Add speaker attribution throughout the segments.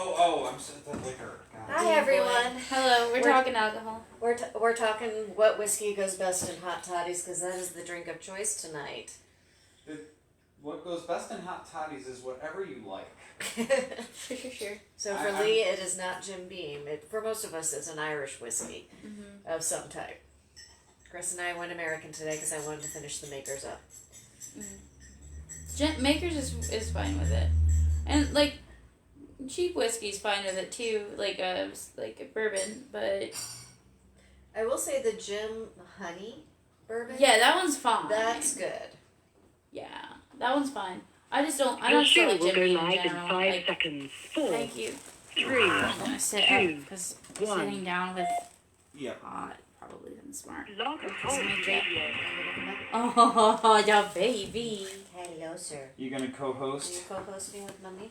Speaker 1: I'm sitting with liquor.
Speaker 2: Hi everyone.
Speaker 3: Hello, we're talking alcohol.
Speaker 2: We're talking what whiskey goes best in hot toddies because that is the drink of choice tonight.
Speaker 1: What goes best in hot toddies is whatever you like.
Speaker 3: Sure.
Speaker 2: So for Lee, it is not Jim Beam. For most of us, it's an Irish whiskey of some type. Chris and I went American today because I wanted to finish the Makers up.
Speaker 3: Makers is fine with it, and like cheap whiskey's fine with it too, like a bourbon. But
Speaker 2: I will say the Jim Honey bourbon.
Speaker 3: Yeah, that one's fine.
Speaker 2: That's good.
Speaker 3: Yeah, that one's fine. I just don't. I don't feel like Jim Beam in general.
Speaker 4: In 5 seconds. 4,
Speaker 3: Thank you.
Speaker 4: 3,
Speaker 3: I'm gonna sit
Speaker 4: 2,
Speaker 3: up because
Speaker 4: 1.
Speaker 3: sitting down with
Speaker 1: Yep.
Speaker 3: hot probably isn't smart.
Speaker 4: Log home radio.
Speaker 3: Oh, yeah, baby.
Speaker 2: Hello, sir.
Speaker 1: You gonna
Speaker 2: Are you
Speaker 1: co-host?
Speaker 2: co-hosting with Mummy?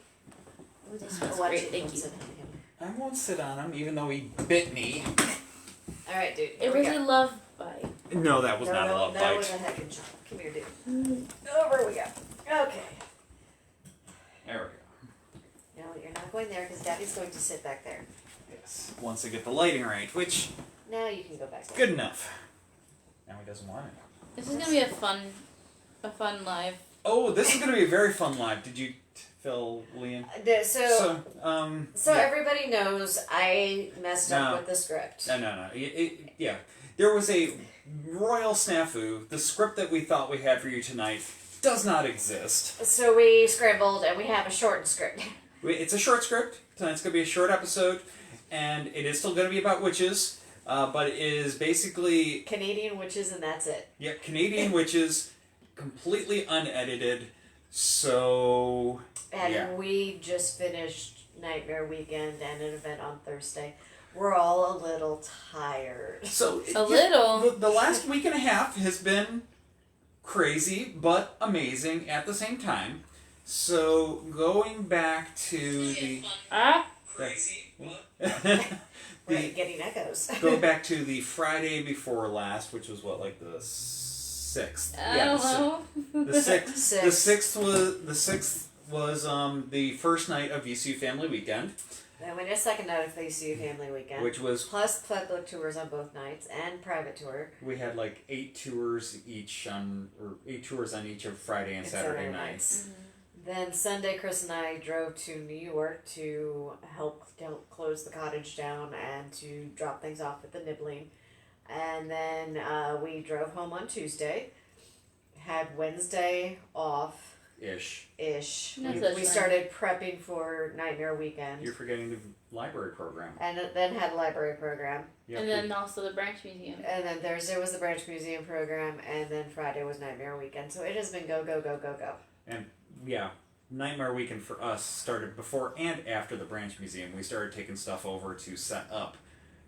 Speaker 3: Oh, this
Speaker 2: Oh,
Speaker 3: was
Speaker 2: watch
Speaker 3: great.
Speaker 2: it.
Speaker 3: Thank
Speaker 2: Don't
Speaker 3: you.
Speaker 2: sit on him.
Speaker 1: I won't sit on him, even though he bit me.
Speaker 2: All right, dude.
Speaker 3: It was a love bite.
Speaker 1: No, that was not a love
Speaker 2: That was
Speaker 1: bite.
Speaker 2: a heck of a chomp. Come here, dude. Over we go. Okay.
Speaker 1: There we
Speaker 2: No, you're not going there because Daddy's going to sit back there.
Speaker 1: go. Yes. Once I get the lighting right, which
Speaker 2: Now you can go back there.
Speaker 1: good enough. Now he doesn't want it.
Speaker 3: This is gonna be a fun live.
Speaker 1: Oh, this is gonna be a very fun live. Did you fill Liam?
Speaker 2: So
Speaker 1: yeah.
Speaker 2: everybody knows I messed
Speaker 1: No.
Speaker 2: up with the script.
Speaker 1: No. Yeah. There was a royal snafu. The script that we thought we had for you tonight does not exist.
Speaker 2: So we scrambled and we have a shortened script.
Speaker 1: It's a short script. Tonight's going to be a short episode. And it is still going to be about witches. But it is basically...
Speaker 2: Canadian witches and that's it.
Speaker 1: Yeah, Canadian witches. Completely unedited. So...
Speaker 2: And
Speaker 1: yeah.
Speaker 2: we just finished Nightmare Weekend and an event on Thursday. We're all a little tired.
Speaker 1: So
Speaker 3: little.
Speaker 1: The last week and a half has been crazy but amazing at the same time. So going back to the
Speaker 3: Crazy.
Speaker 2: We're getting echoes.
Speaker 1: go back to the Friday before last, which was what, like the 6th.
Speaker 3: I don't know.
Speaker 1: The 6th.
Speaker 2: Six.
Speaker 1: The 6th was the first night of VCU Family Weekend,
Speaker 2: Then we did a second night of VCU Family Weekend.
Speaker 1: which was
Speaker 2: Plus Book tours on both nights and private tour.
Speaker 1: we had like 8 tours each on each of Friday and Saturday nights.
Speaker 2: Then Sunday, Chris and I drove to New York to help close the cottage down and to drop things off at the Nibbling. And then we drove home on Tuesday. Had Wednesday off.
Speaker 1: Ish.
Speaker 3: No such
Speaker 2: We
Speaker 3: thing.
Speaker 2: started prepping for Nightmare Weekend.
Speaker 1: You're forgetting the library program.
Speaker 2: And then had a library program.
Speaker 1: Yep.
Speaker 3: And then also the Branch Museum.
Speaker 2: And then Thursday was the Branch Museum program. And then Friday was Nightmare Weekend. So it has been go, go, go, go, go.
Speaker 1: And yeah, Nightmare Weekend for us started before and after the Branch Museum. We started taking stuff over to set up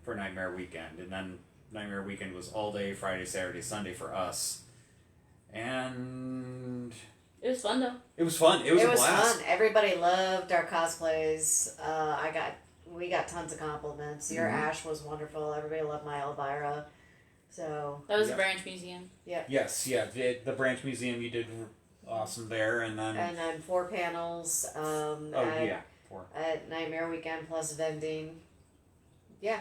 Speaker 1: for Nightmare Weekend. And then Nightmare Weekend was all day, Friday, Saturday, Sunday for us. And
Speaker 3: It was fun though.
Speaker 1: it was fun. It was a blast.
Speaker 2: fun. Everybody loved our cosplays. We got tons of compliments. Your Ash was wonderful. Everybody loved my Elvira. So
Speaker 3: That was
Speaker 1: Yeah.
Speaker 3: the Branch Museum.
Speaker 1: Yes, yeah. The Branch Museum, you did awesome there. And then
Speaker 2: 4 panels. At Nightmare Weekend plus vending. Yeah.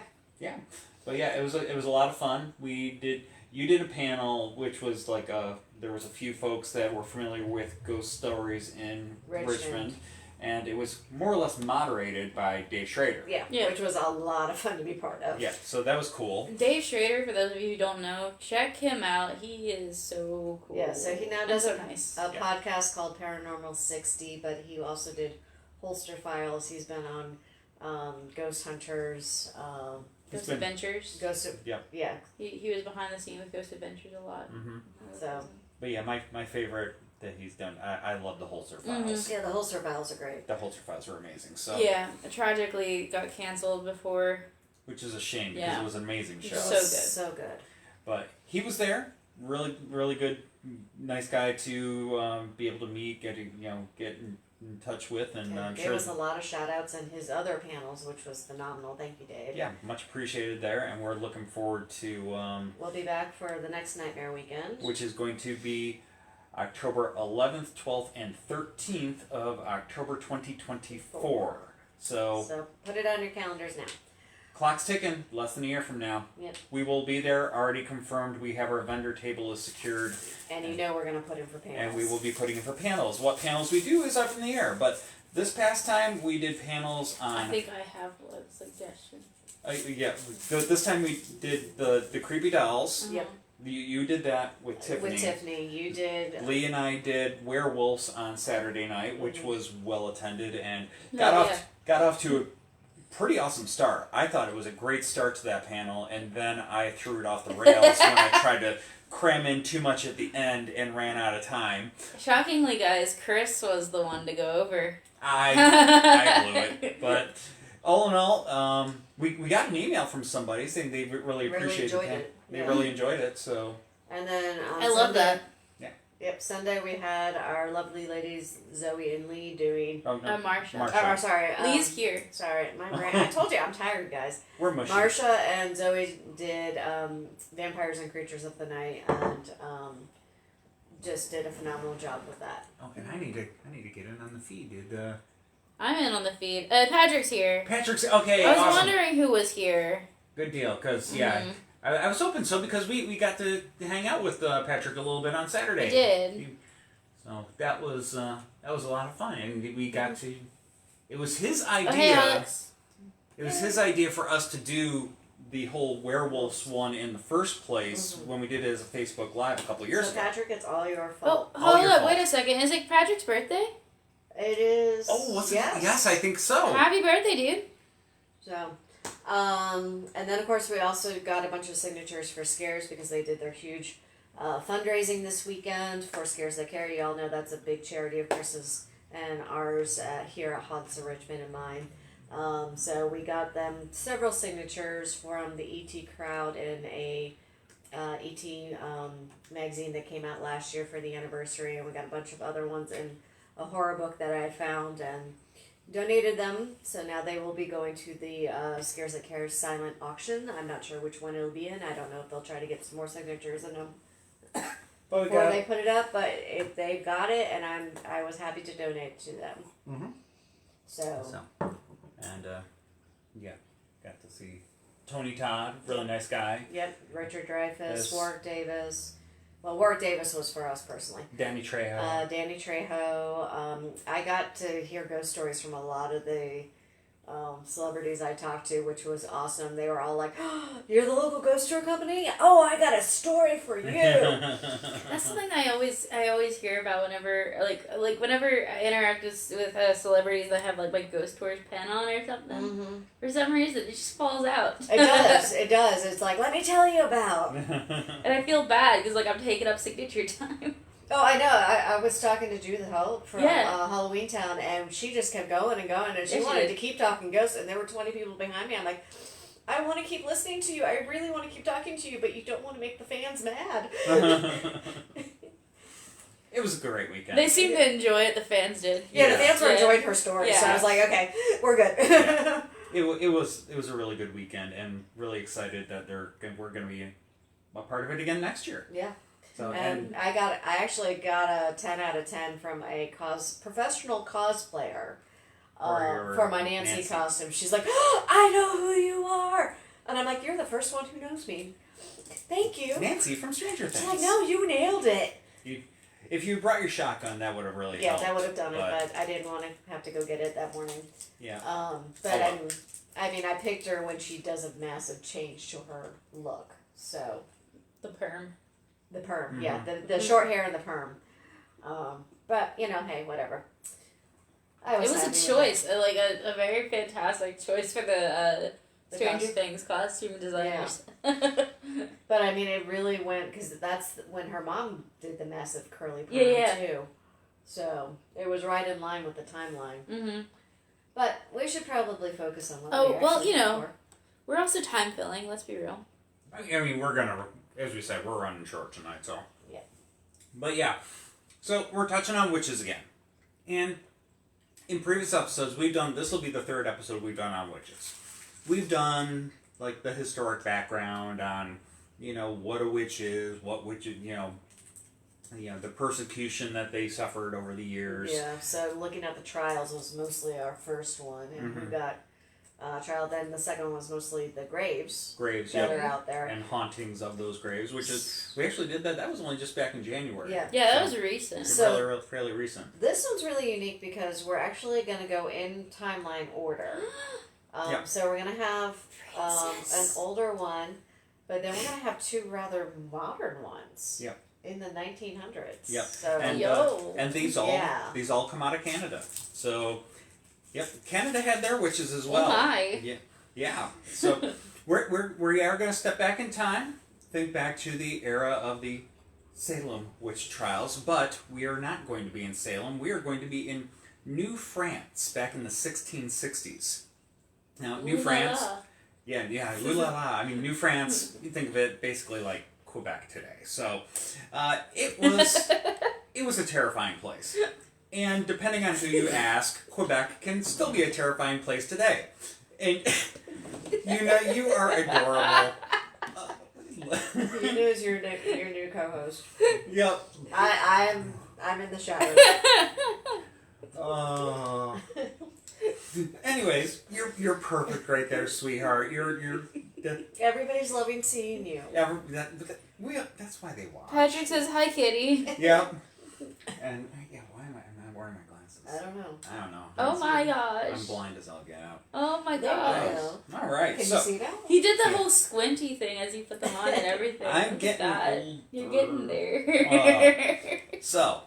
Speaker 1: But yeah, it was a lot of fun. You did a panel, which was like there was a few folks that were familiar with ghost stories in Richmond, and it was more or less moderated by Dave Schrader.
Speaker 3: Yeah.
Speaker 2: Which was a lot of fun to be part of.
Speaker 1: Yeah, so that was cool.
Speaker 3: Dave Schrader, for those of you who don't know, check him out. He is so cool.
Speaker 2: Yeah, so he now
Speaker 3: And
Speaker 2: does
Speaker 3: so
Speaker 2: a
Speaker 3: nice.
Speaker 2: podcast called Paranormal 60, but he also did Holster Files. He's been on Ghost Hunters,
Speaker 3: Ghost Adventures.
Speaker 2: Yeah.
Speaker 3: He was behind the scene with Ghost Adventures a lot.
Speaker 2: So.
Speaker 1: But yeah, my favorite that he's done, I love the Holster Files.
Speaker 2: Yeah, the Holster Files are great.
Speaker 1: The Holster Files were amazing. So
Speaker 3: Yeah, it tragically got canceled before.
Speaker 1: which is a shame because
Speaker 3: Yeah.
Speaker 1: it was an amazing show.
Speaker 3: So good.
Speaker 2: So good.
Speaker 1: But he was there, really good, nice guy to be able to meet, get in touch with, and I'm
Speaker 2: gave
Speaker 1: sure
Speaker 2: us a lot of shout outs in his other panels, which was phenomenal. Thank you, Dave.
Speaker 1: yeah, much appreciated there, and we're looking forward to
Speaker 2: We'll be back for the next Nightmare Weekend.
Speaker 1: which is going to be October 11th, 12th, and 13th of October 2024.
Speaker 2: So put it on your calendars now.
Speaker 1: Clock's ticking. Less than a year from now.
Speaker 2: Yep.
Speaker 1: We will be there. Already confirmed. We have our vendor table is secured.
Speaker 2: And you know we're going to put in for panels.
Speaker 1: And we will be putting in for panels. What panels we do is up in the air. But this past time we did panels on.
Speaker 3: I think I have a suggestion.
Speaker 1: Yeah. This time we did the creepy dolls.
Speaker 2: Yep.
Speaker 1: You did that with Tiffany.
Speaker 2: With Tiffany, you did.
Speaker 1: Lee and I did werewolves on Saturday night, which was well attended and
Speaker 3: Yeah.
Speaker 1: got off to a pretty awesome start. I thought it was a great start to that panel, and then I threw it off the rails when I tried to cram in too much at the end and ran out of time.
Speaker 3: Shockingly, guys, Chris was the one to go over.
Speaker 1: I blew it, but all in all, we got an email from somebody saying they really appreciated it. They really enjoyed it, so.
Speaker 2: And then
Speaker 3: I love
Speaker 2: Sunday,
Speaker 3: that.
Speaker 1: Yeah.
Speaker 2: Yep, Sunday we had our lovely ladies Zoe and Lee doing.
Speaker 1: Oh, no.
Speaker 3: Marsha.
Speaker 2: Oh, sorry.
Speaker 3: Lee's here.
Speaker 2: Sorry, my brain. I told you I'm tired, guys.
Speaker 1: We're mushy.
Speaker 2: Marsha and Zoe did Vampires and Creatures of the Night, and just did a phenomenal job with that.
Speaker 1: Okay, I need to get in on the feed, dude.
Speaker 3: I'm in on the feed. Patrick's here.
Speaker 1: Patrick's okay.
Speaker 3: I was
Speaker 1: awesome.
Speaker 3: wondering who was here.
Speaker 1: Good deal, because I was hoping so because we got to hang out with Patrick a little bit on Saturday.
Speaker 3: I did.
Speaker 1: So that was a lot of fun, and we got to. It was his idea.
Speaker 3: Oh, hey, Alex.
Speaker 1: It was his idea for us to do the whole werewolves one in the first place when we did it as a Facebook Live a couple of years
Speaker 2: So
Speaker 1: ago.
Speaker 2: Patrick, it's all your
Speaker 3: Oh,
Speaker 2: fault.
Speaker 3: hold
Speaker 1: your
Speaker 3: up.
Speaker 1: fault.
Speaker 3: Wait a second. Is it Patrick's birthday?
Speaker 2: It is.
Speaker 1: Oh, what's
Speaker 2: yes.
Speaker 1: it? Yes, I think so.
Speaker 3: Happy birthday, dude.
Speaker 2: So, and then of course we also got a bunch of signatures for Scares because they did their huge fundraising this weekend for Scares That Care. You all know that's a big charity of Chris's and ours here at Haunts of Richmond and mine. So we got them several signatures from the ET crowd in a ET magazine that came out last year for the anniversary, and we got a bunch of other ones in a horror book that I had found and donated them. So now they will be going to the Scares That Care silent auction. I'm not sure which one it'll be in. I don't know if they'll try to get some more signatures in them before they put it up, but if they got it, and I was happy to donate to them.
Speaker 1: Mm-hmm.
Speaker 2: So.
Speaker 1: And got to see Tony Todd, really nice guy.
Speaker 2: Yep, Richard Dreyfuss,
Speaker 1: Yes.
Speaker 2: Warwick Davis. Well, Warwick Davis was for us personally.
Speaker 1: Danny Trejo.
Speaker 2: Danny Trejo. I got to hear ghost stories from a lot of the celebrities I talked to, which was awesome. They were all like, oh, "You're the local ghost tour company? Oh, I got a story for you."
Speaker 3: That's something I always hear about whenever whenever I interact with celebrities that have like my ghost tours pen on or something.
Speaker 2: Mm-hmm.
Speaker 3: For some reason, it just falls out.
Speaker 2: It does. It does. It's like, let me tell you about.
Speaker 3: And I feel bad because like I'm taking up signature time.
Speaker 2: Oh, I know. I was talking to Judith Hope from
Speaker 3: Yeah.
Speaker 2: Halloween Town, and she just kept going and going, and she
Speaker 3: Yeah, she
Speaker 2: wanted
Speaker 3: did.
Speaker 2: to keep talking ghosts, and there were 20 people behind me. I'm like, I want to keep listening to you. I really want to keep talking to you, but you don't want to make the fans mad.
Speaker 1: It was a great weekend.
Speaker 3: They seemed to enjoy it. The fans did.
Speaker 2: Yeah, the fans were
Speaker 3: Yeah.
Speaker 2: enjoying her story, so I
Speaker 3: Yeah.
Speaker 2: was like, okay, we're good.
Speaker 1: Yeah. It was a really good weekend, and really excited that we're going to be a part of it again next year.
Speaker 2: Yeah.
Speaker 1: So
Speaker 2: And I actually got a 10 out of 10 from a professional cosplayer for my Nancy costume. She's like, oh, I know who you are. And I'm like, you're the first one who knows me. Thank you.
Speaker 1: Nancy from Stranger Things.
Speaker 2: She's like, no, you nailed it.
Speaker 1: If you brought your shotgun, that would have really
Speaker 2: Yeah,
Speaker 1: helped.
Speaker 2: that would have done it, but I didn't want to have to go get it that morning.
Speaker 1: Yeah.
Speaker 2: But I picked her when she does a massive change to her look. So
Speaker 3: The perm.
Speaker 2: the perm,
Speaker 1: Mm-hmm.
Speaker 2: yeah, the short hair and the perm. But hey, whatever.
Speaker 3: It was
Speaker 2: happy
Speaker 3: a
Speaker 2: with
Speaker 3: choice, like a very fantastic choice for the
Speaker 2: The
Speaker 3: Stranger
Speaker 2: costume?
Speaker 3: Things costume designers.
Speaker 2: But I mean, it really went because that's when her mom did the massive curly perm
Speaker 3: Yeah.
Speaker 2: too. So it was right in line with the timeline.
Speaker 3: Mm-hmm.
Speaker 2: But we should probably focus on what.
Speaker 3: Oh,
Speaker 2: we
Speaker 3: well,
Speaker 2: actually did for.
Speaker 3: We're also time filling. Let's be real.
Speaker 1: I mean, we're gonna, as we said, we're running short tonight, so.
Speaker 2: Yeah.
Speaker 1: But yeah, so we're touching on witches again, and in previous episodes this will be the third episode we've done on witches. We've done like the historic background on, what a witch is, what witches, the persecution that they suffered over the years.
Speaker 2: Yeah, so looking at the trials was mostly our first one, and we got trial. Then the second one was mostly the graves.
Speaker 1: Graves,
Speaker 2: that
Speaker 1: yeah,
Speaker 2: are out there.
Speaker 1: and hauntings of those graves, which is we actually did that. That was only just back in January.
Speaker 2: Yeah.
Speaker 3: Yeah, that
Speaker 1: So,
Speaker 3: was recent.
Speaker 2: So-
Speaker 1: fairly recent.
Speaker 2: This one's really unique because we're actually going to go in timeline order.
Speaker 1: Yeah.
Speaker 2: So we're going to have an
Speaker 3: Princess.
Speaker 2: older one, but then we're going to have two rather modern ones.
Speaker 1: Yep.
Speaker 2: In the 1900s.
Speaker 1: Yep.
Speaker 2: So
Speaker 1: And
Speaker 3: Yo.
Speaker 1: and these all come out of Canada. So, yep, Canada had their witches as well.
Speaker 3: Oh my.
Speaker 1: Yeah. So we are going to step back in time, think back to the era of the Salem witch trials, but we are not going to be in Salem. We are going to be in New France back in the 1660s. Now, New
Speaker 3: Ooh la
Speaker 1: France.
Speaker 3: la.
Speaker 1: Yeah, ooh la la. I mean, New France, you think of it basically like Quebec today. So it was a terrifying place. And depending on who you ask, Quebec can still be a terrifying place today. And you are adorable.
Speaker 2: you know, is your new co-host.
Speaker 1: Yep.
Speaker 2: I'm in the shadows.
Speaker 1: Anyways, you're perfect right there, sweetheart. You're
Speaker 2: Everybody's loving seeing you.
Speaker 1: that's why they watch.
Speaker 3: Patrick says hi, Kitty.
Speaker 1: Yep. And why am I not wearing my glasses?
Speaker 2: I don't know.
Speaker 1: I don't know.
Speaker 3: Oh my
Speaker 1: I'm
Speaker 3: gosh.
Speaker 1: blind as all get out.
Speaker 3: Oh my
Speaker 2: There you
Speaker 3: gosh.
Speaker 2: go.
Speaker 1: All right.
Speaker 2: Can
Speaker 1: So
Speaker 2: you see that?
Speaker 3: He did the
Speaker 1: Yeah.
Speaker 3: whole squinty thing as you put them on and everything.
Speaker 1: I'm
Speaker 3: Look at
Speaker 1: getting
Speaker 3: that.
Speaker 1: old.
Speaker 3: You're getting there.
Speaker 1: So,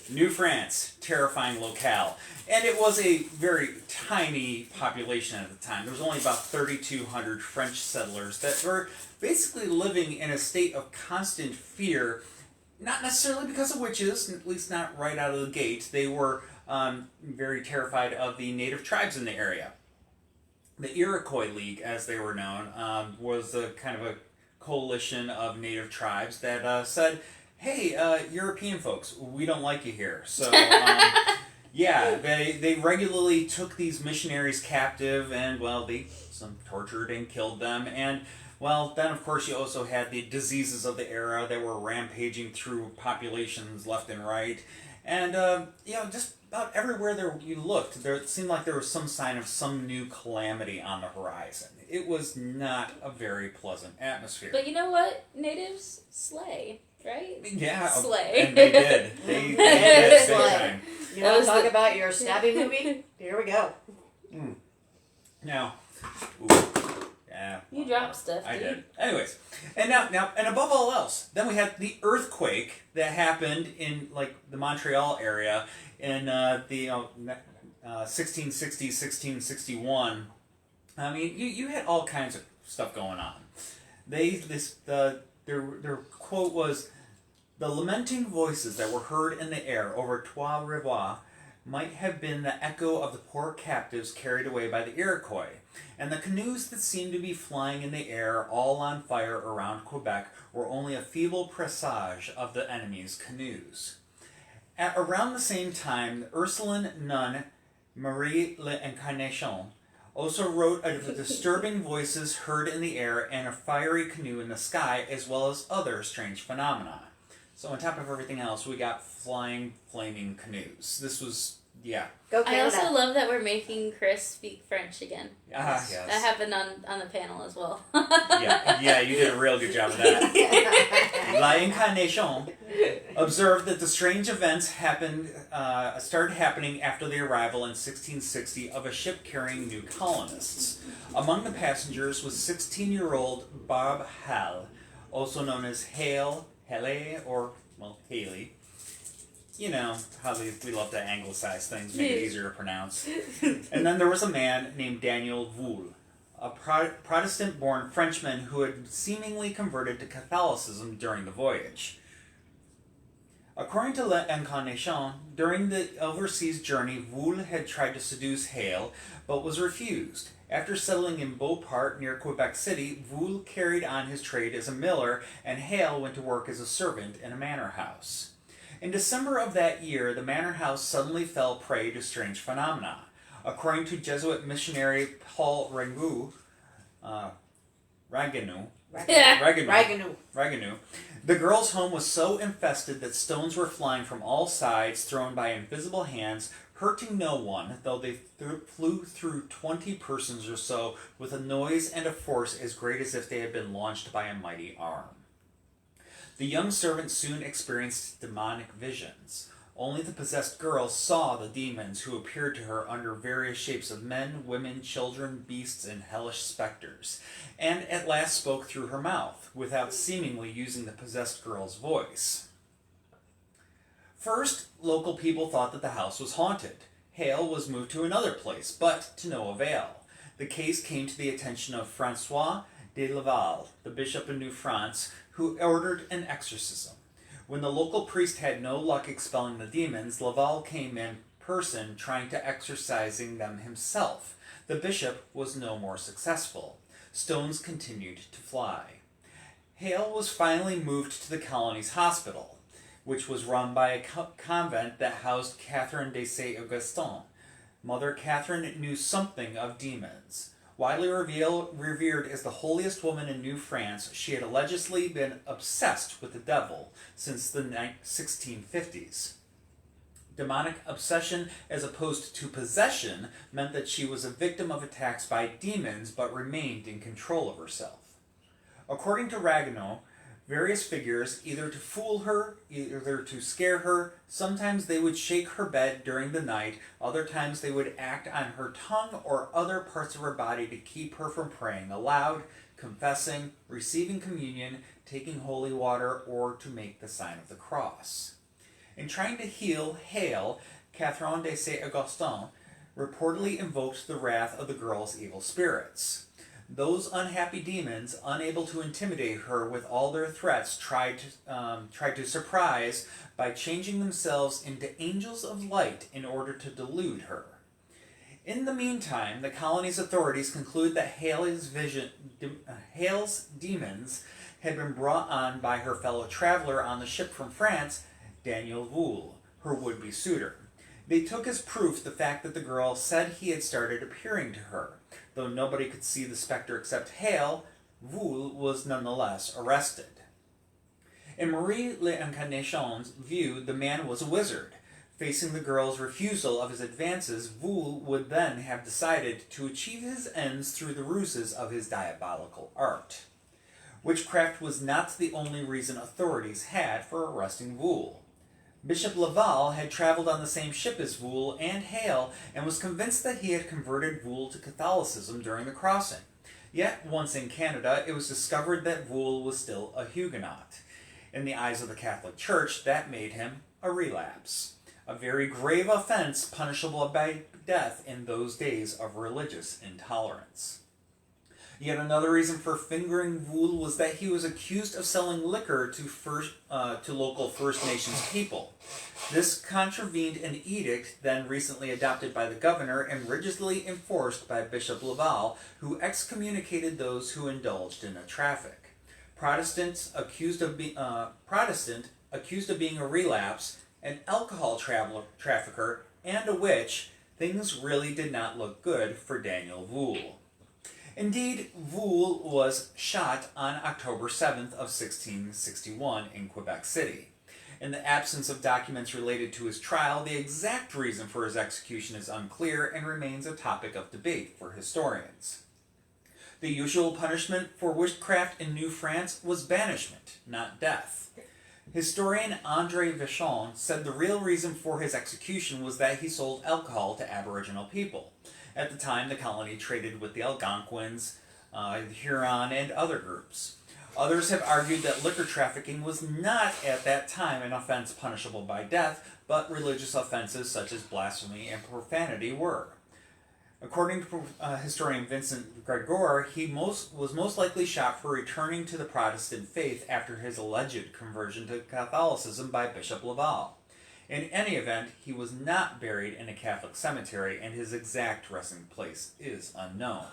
Speaker 1: New France, terrifying locale. And it was a very tiny population at the time. There was only about 3,200 French settlers that were basically living in a state of constant fear, not necessarily because of witches, at least not right out of the gate. They were very terrified of the native tribes in the area. The Iroquois League, as they were known, was a kind of a coalition of native tribes that said, hey, European folks, we don't like you here. So, yeah, they regularly took these missionaries captive and, well, some tortured and killed them. And, well, then, of course, you also had the diseases of the era that were rampaging through populations left and right. And, just about everywhere you looked, it seemed like there was some sign of some new calamity on the horizon. It was not a very pleasant atmosphere.
Speaker 3: But you know what? Natives slay, right?
Speaker 1: Yeah,
Speaker 3: Slay.
Speaker 1: and they did. They did big
Speaker 2: Slay.
Speaker 1: time.
Speaker 2: You want to talk about your stabbing movie? Here we go.
Speaker 1: Now, yeah.
Speaker 3: You dropped stuff,
Speaker 1: I
Speaker 3: dude.
Speaker 1: did. Anyways, and now, and above all else, then we had the earthquake that happened in the Montreal area in the 1660, 1661. I mean, you had all kinds of stuff going on. Their quote was, "The lamenting voices that were heard in the air over Trois-Rivières might have been the echo of the poor captives carried away by the Iroquois, and the canoes that seemed to be flying in the air, all on fire around Quebec, were only a feeble presage of the enemy's canoes." At around the same time, the Ursuline nun Marie l'Incarnation also wrote of the disturbing voices heard in the air and a fiery canoe in the sky, as well as other strange phenomena. So on top of everything else, we got flying, flaming canoes. This was, yeah.
Speaker 2: Go
Speaker 3: I
Speaker 2: Canada.
Speaker 3: also love that we're making Chris speak French again.
Speaker 1: Yes.
Speaker 3: That happened on the panel as well.
Speaker 1: Yeah, you did a real good job of that. La Incarnation observed that the strange events started happening after the arrival in 1660 of a ship carrying new colonists. Among the passengers was 16-year-old Bob Hall, also known as Haley, Haley. You know how we love to anglicize things, make it easier to pronounce. And then there was a man named Daniel Voul, a Protestant-born Frenchman who had seemingly converted to Catholicism during the voyage. According to L'Incarnation, during the overseas journey, Voul had tried to seduce Hale, but was refused. After settling in Beauport near Quebec City, Voul carried on his trade as a miller, and Hale went to work as a servant in a manor house. In December of that year, the manor house suddenly fell prey to strange phenomena. According to Jesuit missionary Paul Ragueneau, Ragueneau. The girl's home was so infested that stones were flying from all sides, thrown by invisible hands, hurting no one, though they flew through 20 persons or so with a noise and a force as great as if they had been launched by a mighty arm. The young servant soon experienced demonic visions. Only the possessed girl saw the demons who appeared to her under various shapes of men, women, children, beasts, and hellish specters, and at last spoke through her mouth, without seemingly using the possessed girl's voice. First, local people thought that the house was haunted. Hale was moved to another place, but to no avail. The case came to the attention of Francois de Laval, the bishop of New France, who ordered an exorcism. When the local priest had no luck expelling the demons, Laval came in person trying to exorcising them himself. The bishop was no more successful. Stones continued to fly. Hale was finally moved to the colony's hospital, which was run by a convent that housed Catherine de Saint-Augustin. Mother Catherine knew something of demons. Widely revered as the holiest woman in New France, she had allegedly been obsessed with the devil since the 1650s. Demonic obsession, as opposed to possession, meant that she was a victim of attacks by demons but remained in control of herself. According to Ragueneau, various figures, either to fool her, either to scare her, sometimes they would shake her bed during the night, other times they would act on her tongue or other parts of her body to keep her from praying aloud, confessing, receiving communion, taking holy water, or to make the sign of the cross. In trying to heal Hale, Catherine de Saint-Augustin reportedly invoked the wrath of the girl's evil spirits. Those unhappy demons, unable to intimidate her with all their threats, tried to surprise by changing themselves into angels of light in order to delude her. In the meantime, the colony's authorities conclude that Hale's demons had been brought on by her fellow traveler on the ship from France, Daniel Voul, her would-be suitor. They took as proof the fact that the girl said he had started appearing to her. Though nobody could see the specter except Hale, Voul was nonetheless arrested. In Marie l'Incarnation's view, the man was a wizard. Facing the girl's refusal of his advances, Voul would then have decided to achieve his ends through the ruses of his diabolical art. Witchcraft was not the only reason authorities had for arresting Voul. Bishop Laval had traveled on the same ship as Voul and Hale and was convinced that he had converted Voul to Catholicism during the crossing. Yet, once in Canada, it was discovered that Voul was still a Huguenot. In the eyes of the Catholic Church, that made him a relapse, a very grave offense punishable by death in those days of religious intolerance. Yet another reason for fingering Voul was that he was accused of selling liquor to local First Nations people. This contravened an edict then recently adopted by the governor and rigidly enforced by Bishop Laval, who excommunicated those who indulged in the traffic. Protestant accused of being a relapse, an alcohol trafficker, and a witch, things really did not look good for Daniel Voul. Indeed, Voul was shot on October 7th of 1661 in Quebec City. In the absence of documents related to his trial, the exact reason for his execution is unclear and remains a topic of debate for historians. The usual punishment for witchcraft in New France was banishment, not death. Historian André Vichon said the real reason for his execution was that he sold alcohol to Aboriginal people. At the time, the colony traded with the Algonquins, the Huron, and other groups. Others have argued that liquor trafficking was not at that time an offense punishable by death, but religious offenses such as blasphemy and profanity were. According to historian Vincent Gregor, he was most likely shot for returning to the Protestant faith after his alleged conversion to Catholicism by Bishop Laval. In any event, he was not buried in a Catholic cemetery, and his exact resting place is unknown.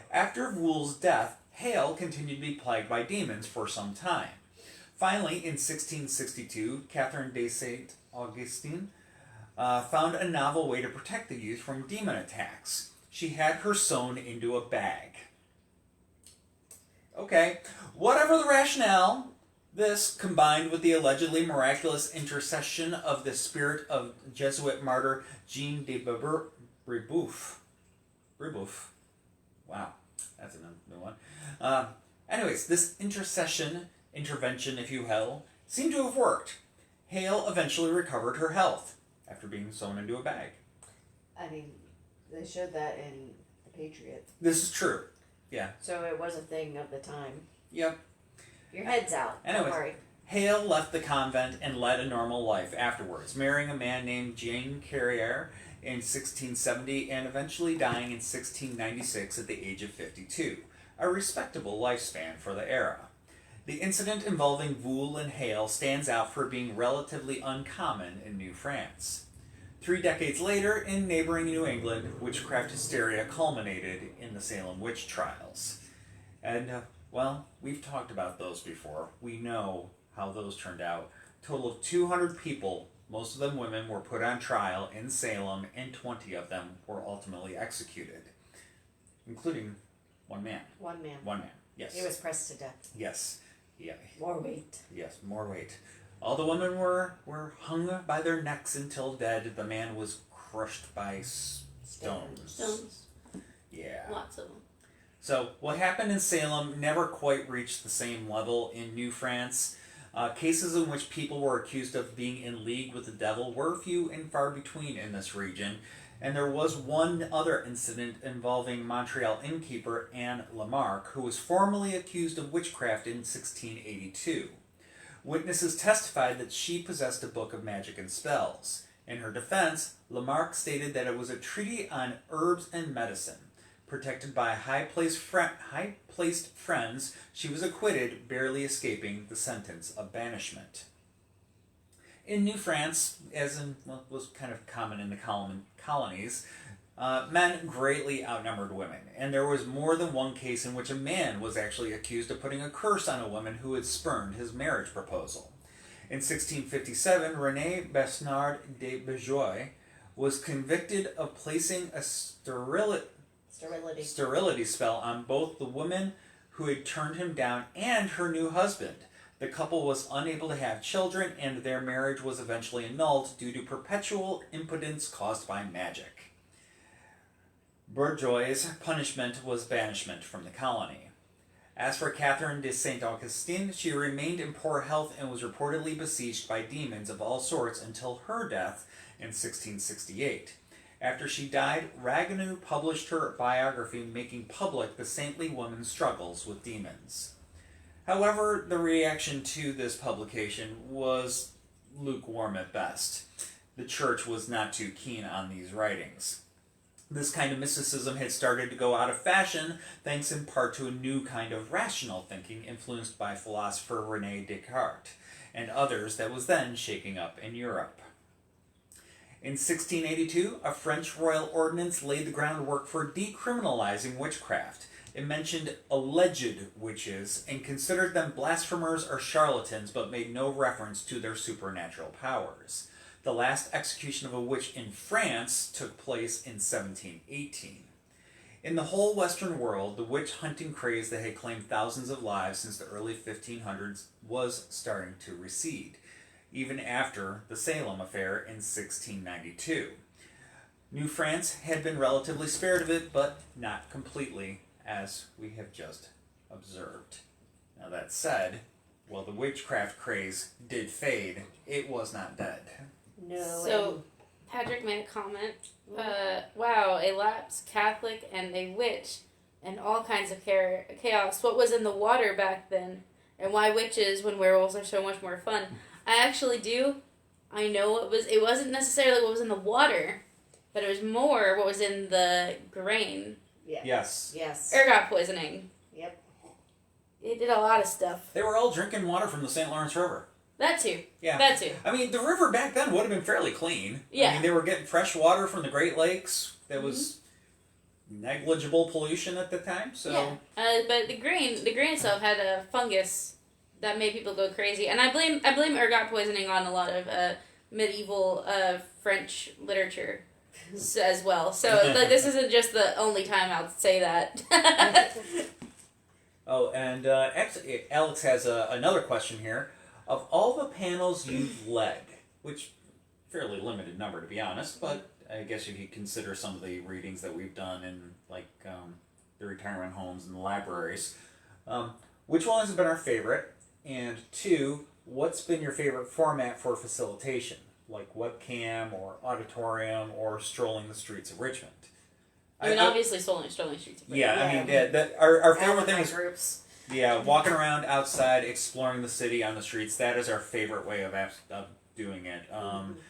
Speaker 1: After Voul's death, Hale continued to be plagued by demons for some time. Finally, in 1662, Catherine de Saint-Augustin found a novel way to protect the youth from demon attacks. She had her sewn into a bag. Okay. Whatever the rationale, this, combined with the allegedly miraculous intercession of the spirit of Jesuit martyr Jean de Brebeuf. Wow, that's a new one. Anyways, this intervention, if you will, seemed to have worked. Hale eventually recovered her health after being sewn into a bag.
Speaker 2: I mean, they showed that in The Patriot.
Speaker 1: This is true. Yeah.
Speaker 2: So it was a thing of the time.
Speaker 1: Yep.
Speaker 2: Your head's out.
Speaker 1: Anyways,
Speaker 2: Don't worry.
Speaker 1: Hale left the convent and led a normal life afterwards, marrying a man named Jean Carrière in 1670 and eventually dying in 1696 at the age of 52, a respectable lifespan for the era. The incident involving Voule and Hale stands out for being relatively uncommon in New France. 3 decades later, in neighboring New England, witchcraft hysteria culminated in the Salem witch trials. And, well, we've talked about those before. We know how those turned out. A total of 200 people, most of them women, were put on trial in Salem, and 20 of them were ultimately executed, including one man.
Speaker 2: One man.
Speaker 1: One man, yes.
Speaker 2: He was pressed to death.
Speaker 1: Yes. Yeah.
Speaker 2: More weight.
Speaker 1: Yes, more weight. All the women were hung by their necks until dead. The man was crushed by stones.
Speaker 3: Stones.
Speaker 1: Yeah.
Speaker 3: Lots of them.
Speaker 1: So, what happened in Salem never quite reached the same level in New France. Cases in which people were accused of being in league with the devil were few and far between in this region, and there was one other incident involving Montreal innkeeper Anne Lamarck, who was formally accused of witchcraft in 1682. Witnesses testified that she possessed a book of magic and spells. In her defense, Lamarck stated that it was a treatise on herbs and medicine. Protected by high-placed friends, she was acquitted, barely escaping the sentence of banishment. In New France, as in was kind of common in the colonies, men greatly outnumbered women, and there was more than one case in which a man was actually accused of putting a curse on a woman who had spurned his marriage proposal. In 1657, René Besnard de Beaujeu was convicted of placing a sterility spell on both the woman who had turned him down and her new husband. The couple was unable to have children, and their marriage was eventually annulled due to perpetual impotence caused by magic. Bourgeois' punishment was banishment from the colony. As for Catherine de Saint-Augustin, she remained in poor health and was reportedly besieged by demons of all sorts until her death in 1668. After she died, Ragueneau published her biography, making public the saintly woman's struggles with demons. However, the reaction to this publication was lukewarm at best. The church was not too keen on these writings. This kind of mysticism had started to go out of fashion, thanks in part to a new kind of rational thinking influenced by philosopher René Descartes and others that was then shaking up in Europe. In 1682, a French royal ordinance laid the groundwork for decriminalizing witchcraft. It mentioned alleged witches and considered them blasphemers or charlatans, but made no reference to their supernatural powers. The last execution of a witch in France took place in 1718. In the whole Western world, the witch hunting craze that had claimed thousands of lives since the early 1500s was starting to recede, even after the Salem affair in 1692. New France had been relatively spared of it, but not completely, as we have just observed. Now that said, while the witchcraft craze did fade, it was not dead.
Speaker 2: No.
Speaker 3: So, Patrick made a comment. Wow, a lapsed Catholic and a witch and all kinds of chaos. What was in the water back then? And why witches when werewolves are so much more fun? I actually do. I know it wasn't necessarily what was in the water, but it was more what was in the grain.
Speaker 2: Yeah.
Speaker 1: Yes.
Speaker 2: Yes.
Speaker 3: Ergot poisoning.
Speaker 2: Yep.
Speaker 3: It did a lot of stuff.
Speaker 1: They were all drinking water from the St. Lawrence River.
Speaker 3: That too.
Speaker 1: Yeah.
Speaker 3: That too.
Speaker 1: I mean, the river back then would have been fairly clean.
Speaker 3: Yeah.
Speaker 1: I mean, they were getting fresh water from the Great Lakes. There was negligible pollution at the time, so...
Speaker 3: Yeah. But the grain itself had a fungus that made people go crazy. And I blame ergot poisoning on a lot of medieval French literature as well. So like, this isn't just the only time I'll say that.
Speaker 1: Oh, and actually, Alex has another question here. Of all the panels you've led, which fairly limited number to be honest, but I guess if you consider some of the readings that we've done in like the retirement homes and the libraries, which one has been our favorite? And two, what's been your favorite format for facilitation, like webcam or auditorium or strolling the streets of Richmond?
Speaker 3: I mean, obviously, strolling streets.
Speaker 1: Yeah, I mean, our favorite thing is
Speaker 2: groups.
Speaker 1: yeah, walking around outside, exploring the city on the streets. That is our favorite way of doing it.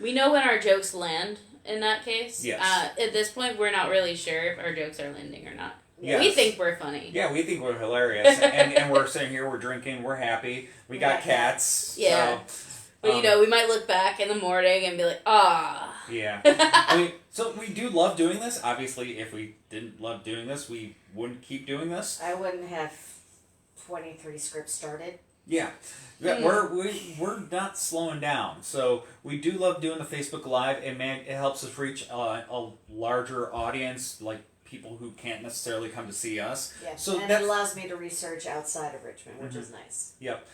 Speaker 3: We know when our jokes land. In that case,
Speaker 1: yes.
Speaker 3: At this point, we're not really sure if our jokes are landing or not.
Speaker 1: Yes.
Speaker 3: We think we're funny.
Speaker 1: Yeah, we think we're hilarious, and we're sitting here, we're drinking, we're happy. We got cats.
Speaker 3: Yeah.
Speaker 1: So,
Speaker 3: But we might look back in the morning and be like, ah.
Speaker 1: Yeah. I mean, so we do love doing this. Obviously, if we didn't love doing this, we wouldn't keep doing this.
Speaker 2: I wouldn't have 23 scripts started.
Speaker 1: Yeah, we're not slowing down. So we do love doing the Facebook Live, and man, it helps us reach a larger audience, like people who can't necessarily come to see us.
Speaker 2: Yeah,
Speaker 1: so
Speaker 2: and it allows me to research outside of Richmond, which is nice.
Speaker 1: Yep.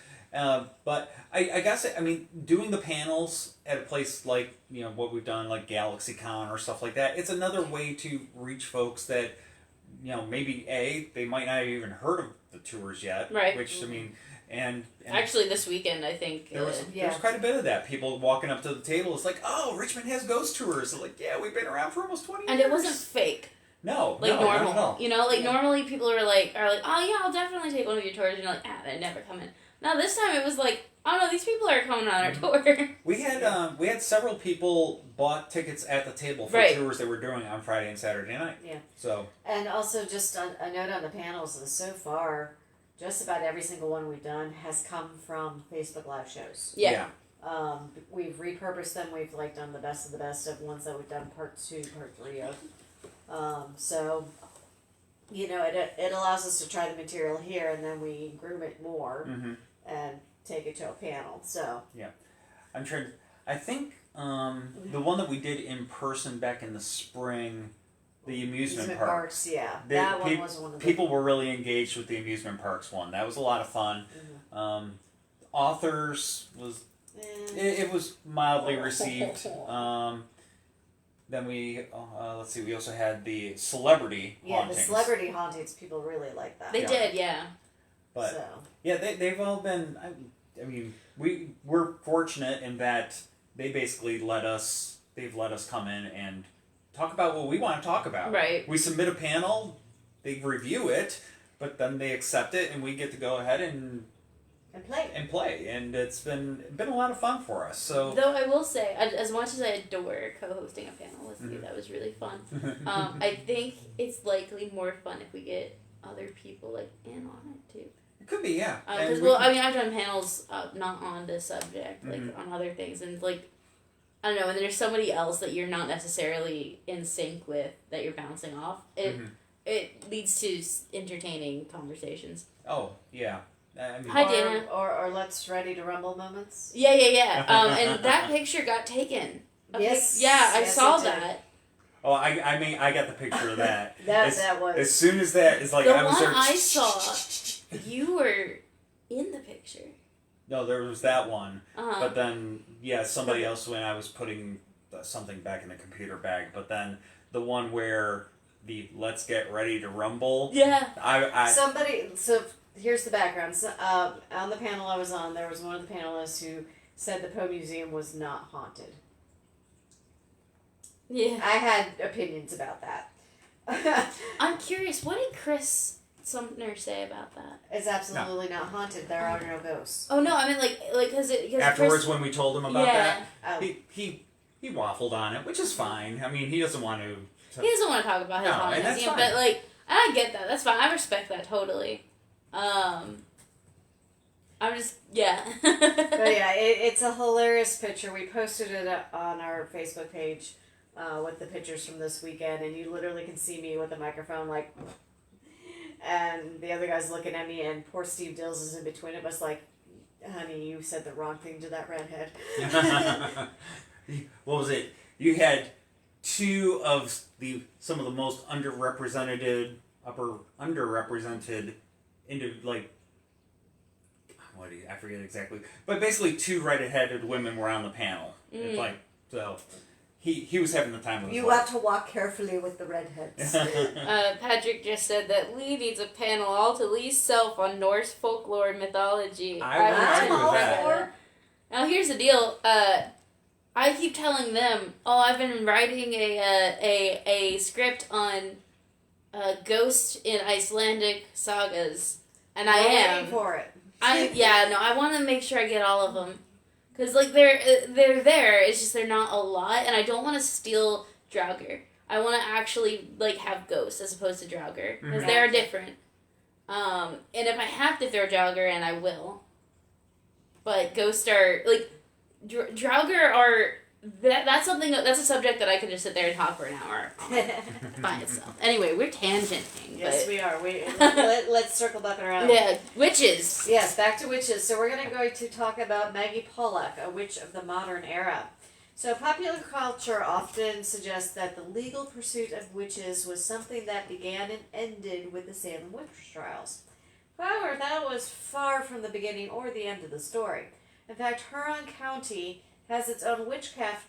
Speaker 1: But I guess, I mean, doing the panels at a place like, what we've done, like GalaxyCon or stuff like that, it's another way to reach folks that, maybe they might not have even heard of the tours yet.
Speaker 3: Right.
Speaker 1: Which, I mean, and
Speaker 3: actually this weekend, I think.
Speaker 1: There was quite a bit of that. People walking up to the table, it's like, oh, Richmond has ghost tours. They're like, yeah, we've been around for almost 20 years.
Speaker 3: And it wasn't fake.
Speaker 1: No,
Speaker 3: normal.
Speaker 1: Not at all.
Speaker 3: Normally people are like, oh yeah, I'll definitely take one of your tours. And you're like, they never come in. Now this time it was like, oh no, these people are coming on our tour.
Speaker 1: We had several people bought tickets at the table for tours that we're doing on Friday and Saturday night.
Speaker 2: Yeah.
Speaker 1: So. And
Speaker 2: also just a note on the panels, and so far, just about every single one we've done has come from Facebook Live shows.
Speaker 3: Yeah.
Speaker 2: We've repurposed them. We've done the best of ones that we've done part 2, part 3 of. So, it allows us to try the material here, and then we groom it more and take it to a panel. So
Speaker 1: yeah, I think the one that we did in person back in the spring. The amusement parks.
Speaker 2: Yeah. That one was one of the...
Speaker 1: People were really engaged with the amusement parks one. That was a lot of fun. Authors was... It was mildly received. Then we... let's see, we also had the celebrity hauntings.
Speaker 2: The celebrity hauntings, people really like that.
Speaker 3: They did, yeah.
Speaker 1: But, yeah, they've all been... I mean, we're fortunate in that they basically let us come in and talk about what we want to talk about.
Speaker 3: Right.
Speaker 1: We submit a panel, they review it, but then they accept it, and we get to go ahead and play. And it's been a lot of fun for us. So,
Speaker 3: though I will say, as much as I adore co-hosting a panel with you, that was really fun. I think it's likely more fun if we get other people in on it too.
Speaker 1: It could be, yeah.
Speaker 3: Because I've done panels not on this subject, on other things, and I don't know, and there's somebody else that you're not necessarily in sync with that you're bouncing off. It leads to entertaining conversations.
Speaker 1: Oh, yeah. I mean,
Speaker 3: Hi, Dana.
Speaker 2: Or let's ready to rumble moments.
Speaker 3: Yeah. And that picture got taken.
Speaker 2: Yes.
Speaker 3: I saw that.
Speaker 1: Oh, I got the picture of that.
Speaker 2: that was...
Speaker 1: As soon as that is
Speaker 3: the
Speaker 1: I was
Speaker 3: one
Speaker 1: there.
Speaker 3: I saw, you were in the picture.
Speaker 1: No, there was that one.
Speaker 3: Uh-huh.
Speaker 1: But then, somebody else when I was putting something back in the computer bag. But then the one where the let's get ready to rumble.
Speaker 3: Yeah.
Speaker 2: So here's the background. So, on the panel I was on, there was one of the panelists who said the Poe Museum was not haunted.
Speaker 3: Yeah.
Speaker 2: I had opinions about that.
Speaker 3: I'm curious, what did Chris Sumner say about that?
Speaker 2: It's absolutely not haunted. There are no ghosts.
Speaker 3: Oh no, I mean because
Speaker 1: afterwards when we told him about that,
Speaker 2: Oh.
Speaker 1: he waffled on it, which is fine. I mean, he doesn't want to.
Speaker 3: He doesn't want to talk about his haunted museum, but I get that. That's fine. I respect that totally. I'm just
Speaker 2: But yeah, it's a hilarious picture. We posted it on our Facebook page with the pictures from this weekend, and you literally can see me with a microphone and the other guy's looking at me, and poor Steve Dills is in between of us honey, you said the wrong thing to that redhead.
Speaker 1: What was it? You had two of some of the most underrepresented into like. I forget exactly, but basically 2 redheaded women were on the panel. It's like so. He was having the time of his
Speaker 2: You
Speaker 1: life.
Speaker 2: have to walk carefully with the redheads.
Speaker 3: Patrick just said that Lee needs a panel all to Lee's self on Norse folklore and mythology.
Speaker 1: I would agree with that.
Speaker 3: Now here's the deal. I keep telling them, I've been writing a script on ghost in Icelandic sagas, and I am
Speaker 2: waiting for it.
Speaker 3: I want to make sure I get all of them. Because, like, they're there, it's just they're not a lot, and I don't want to steal Draugr. I want to actually, like, have ghosts as opposed to Draugr, because they are different. And if I have to throw Draugr in, I will. But ghosts are, like, Draugr are, that's a subject that I could just sit there and talk for an hour on by itself. Anyway, we're tangenting.
Speaker 2: Yes,
Speaker 3: but...
Speaker 2: we are. Let's circle back around.
Speaker 3: Yeah, witches.
Speaker 2: Yes, back to witches. So we're going to talk about Maggie Pollock, a witch of the modern era. So popular culture often suggests that the legal pursuit of witches was something that began and ended with the Salem witch trials. However, that was far from the beginning or the end of the story. In fact, Huron County has its own witchcraft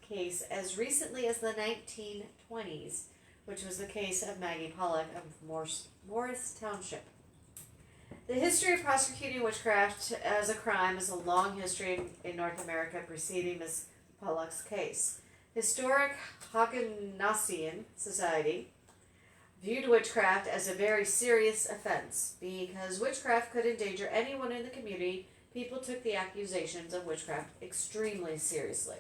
Speaker 2: case as recently as the 1920s, which was the case of Maggie Pollock of Morris Township. The history of prosecuting witchcraft as a crime is a long history in North America preceding Miss Pollock's case. Historic Hagenasian Society viewed witchcraft as a very serious offense. Because witchcraft could endanger anyone in the community, people took the accusations of witchcraft extremely seriously.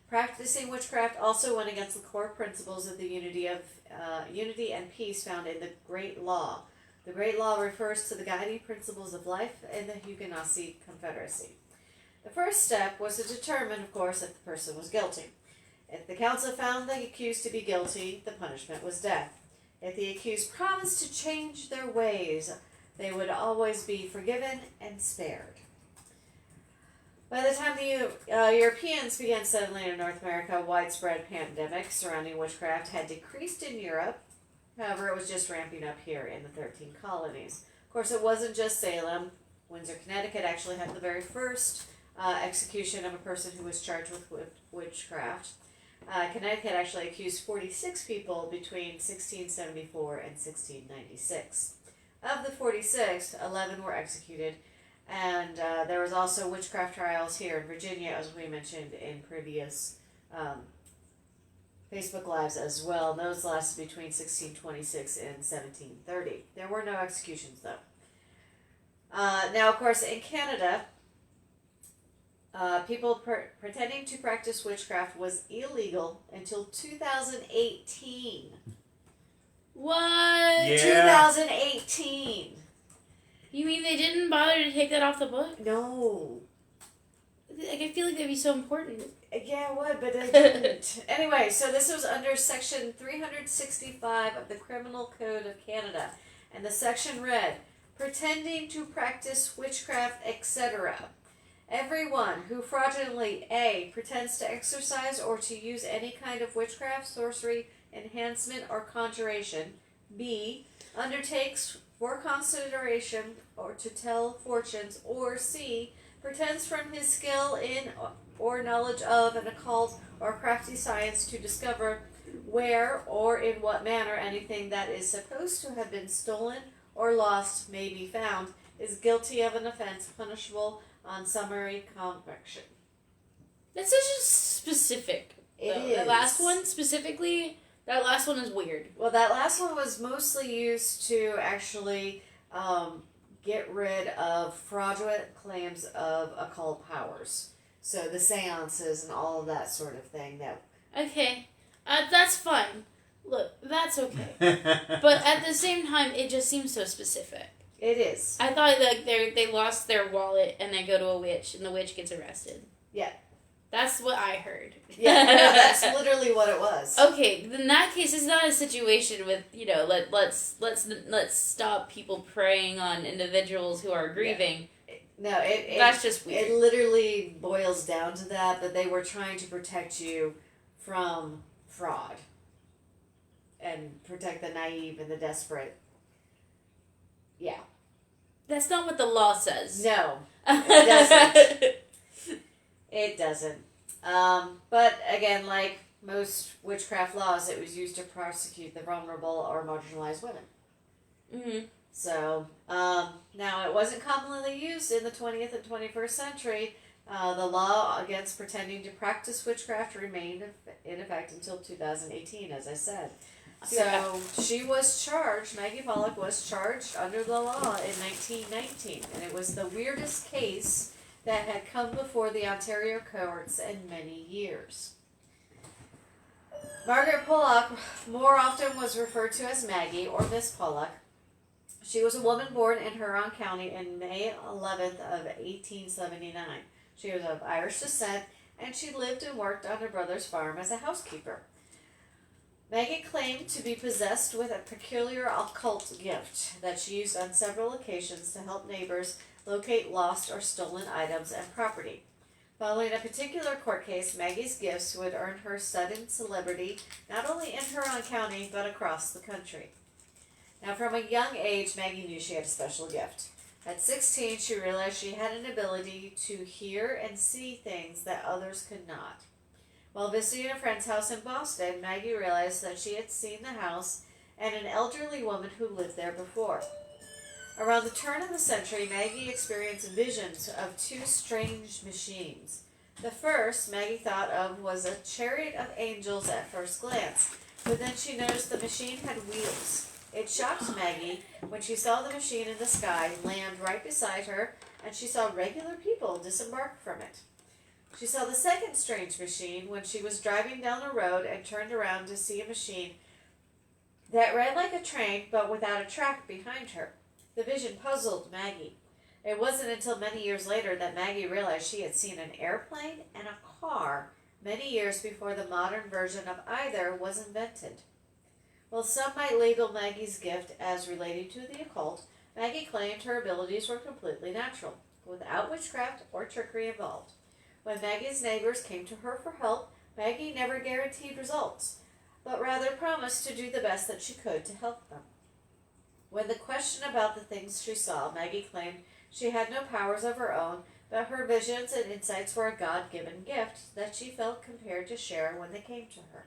Speaker 2: Practicing witchcraft also went against the core principles of the unity and peace found in the Great Law. The Great Law refers to the guiding principles of life in the Huguenot Confederacy. The first step was to determine, of course, if the person was guilty. If the council found the accused to be guilty, the punishment was death. If the accused promised to change their ways, they would always be forgiven and spared. By the time the Europeans began settling in North America, a widespread pandemic surrounding witchcraft had decreased in Europe. However, it was just ramping up here in the 13 colonies. Of course, it wasn't just Salem. Windsor, Connecticut actually had the very first execution of a person who was charged with witchcraft. Connecticut actually accused 46 people between 1674 and 1696. Of the 46, 11 were executed, and there was also witchcraft trials here in Virginia, as we mentioned in previous Facebook Lives as well. And those lasted between 1626 and 1730. There were no executions, though. Now, of course, in Canada, people pretending to practice witchcraft was illegal until 2018.
Speaker 3: What?
Speaker 1: Yeah.
Speaker 2: 2018.
Speaker 3: You mean they didn't bother to take that off the book?
Speaker 2: No.
Speaker 3: Like, I feel like that'd be so important.
Speaker 2: Yeah, it would, but they didn't. Anyway, so this was under Section 365 of the Criminal Code of Canada. And the section read, pretending to practice witchcraft, etc. Everyone who fraudulently A. pretends to exercise or to use any kind of witchcraft, sorcery, enhancement, or conjuration. B. Undertakes for consideration or to tell fortunes. Or C. Pretends from his skill in or knowledge of an occult or crafty science to discover where or in what manner anything that is supposed to have been stolen or lost may be found, is guilty of an offense punishable on summary conviction.
Speaker 3: That's such a specific.
Speaker 2: It
Speaker 3: though.
Speaker 2: is.
Speaker 3: That last one specifically, that last one is weird.
Speaker 2: Well, that last one was mostly used to actually get rid of fraudulent claims of occult powers. So the seances and all of that sort of thing. That
Speaker 3: Okay, that's fine. Look, that's okay. But at the same time, it just seems so specific.
Speaker 2: it is.
Speaker 3: I thought like they lost their wallet and they go to a witch and the witch gets arrested.
Speaker 2: Yeah.
Speaker 3: That's what I heard.
Speaker 2: Yeah, no, that's literally what it was.
Speaker 3: Okay, in that case, it's not a situation with let's stop people preying on individuals who are grieving.
Speaker 2: No,
Speaker 3: That's just weird.
Speaker 2: It literally boils down to that they were trying to protect you from fraud and protect the naive and the desperate. Yeah.
Speaker 3: That's not what the law says.
Speaker 2: No, it doesn't. It doesn't. But again, like most witchcraft laws, it was used to prosecute the vulnerable or marginalized women.
Speaker 3: Mm-hmm.
Speaker 2: So, now it wasn't commonly used in the 20th and 21st century. The law against pretending to practice witchcraft remained in effect until 2018, as I said. So, she was charged, Maggie Pollock was charged under the law in 1919, and it was the weirdest case that had come before the Ontario courts in many years. Margaret Pollock more often was referred to as Maggie or Miss Pollock. She was a woman born in Huron County in May 11th of 1879. She was of Irish descent, and she lived and worked on her brother's farm as a housekeeper. Maggie claimed to be possessed with a peculiar occult gift that she used on several occasions to help neighbors locate lost or stolen items and property. Following a particular court case, Maggie's gifts would earn her sudden celebrity not only in Huron County but across the country. Now, from a young age, Maggie knew she had a special gift. At 16, she realized she had an ability to hear and see things that others could not. While visiting a friend's house in Boston, Maggie realized that she had seen the house and an elderly woman who lived there before. Around the turn of the century, Maggie experienced visions of two strange machines. The first Maggie thought of was a chariot of angels at first glance, but then she noticed the machine had wheels. It shocked Maggie when she saw the machine in the sky land right beside her, and she saw regular people disembark from it. She saw the second strange machine when she was driving down the road and turned around to see a machine that ran like a train but without a track behind her. The vision puzzled Maggie. It wasn't until many years later that Maggie realized she had seen an airplane and a car many years before the modern version of either was invented. While some might label Maggie's gift as related to the occult, Maggie claimed her abilities were completely natural, without witchcraft or trickery involved. When Maggie's neighbors came to her for help, Maggie never guaranteed results, but rather promised to do the best that she could to help them. When the question about the things she saw, Maggie claimed she had no powers of her own, but her visions and insights were a God-given gift that she felt compelled to share when they came to her.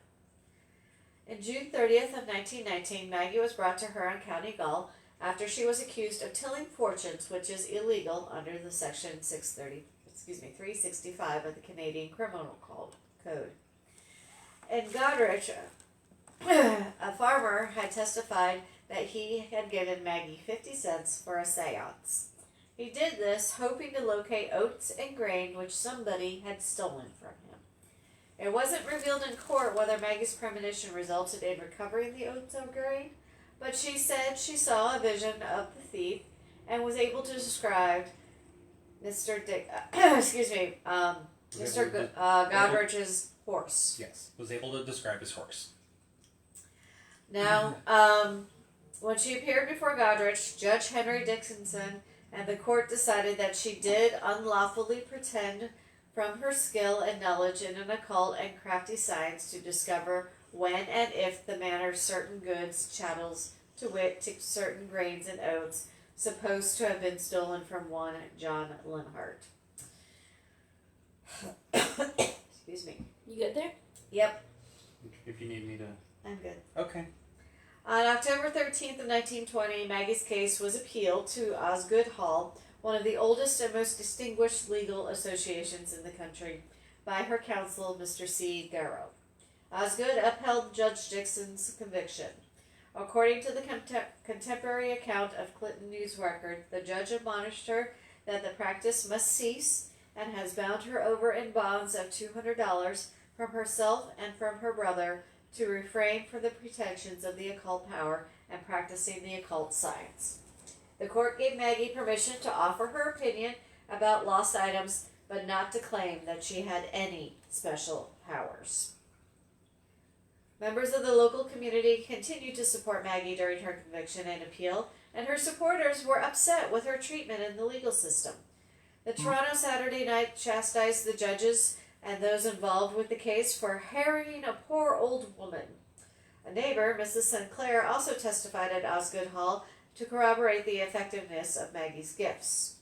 Speaker 2: In June 30th of 1919, Maggie was brought to Huron County Gaol after she was accused of tilling fortunes, which is illegal under the section 365 of the Canadian Criminal Code. In Goderich, a farmer had testified that he had given Maggie 50 cents for a seance. He did this hoping to locate oats and grain which somebody had stolen from him. It wasn't revealed in court whether Maggie's premonition resulted in recovering the oats or grain, but she said she saw a vision of the thief and was able to describe Mr. Godrich's horse.
Speaker 1: Yes, was able to describe his horse.
Speaker 2: Now, when she appeared before Godrich, Judge Henry Dickinson and the court decided that she did unlawfully pretend from her skill and knowledge in an occult and crafty science to discover when and if the manner certain goods, chattels, to wit, to certain grains and oats, supposed to have been stolen from one John Linhart. Excuse me.
Speaker 3: You good there?
Speaker 2: Yep,
Speaker 1: If you need me to...
Speaker 2: I'm good.
Speaker 1: Okay.
Speaker 2: On October 13th of 1920, Maggie's case was appealed to Osgood Hall, one of the oldest and most distinguished legal associations in the country, by her counsel, Mr. C. Garrow. Osgood upheld Judge Dixon's conviction. According to the contemporary account of Clinton News Record, the judge admonished her that the practice must cease and has bound her over in bonds of $200 from herself and from her brother to refrain from the pretensions of the occult power and practicing the occult science. The court gave Maggie permission to offer her opinion about lost items, but not to claim that she had any special powers. Members of the local community continued to support Maggie during her conviction and appeal, and her supporters were upset with her treatment in the legal system. The Toronto Saturday Night chastised the judges and those involved with the case for harrying a poor old woman. A neighbor, Mrs. Sinclair, also testified at Osgood Hall to corroborate the effectiveness of Maggie's gifts.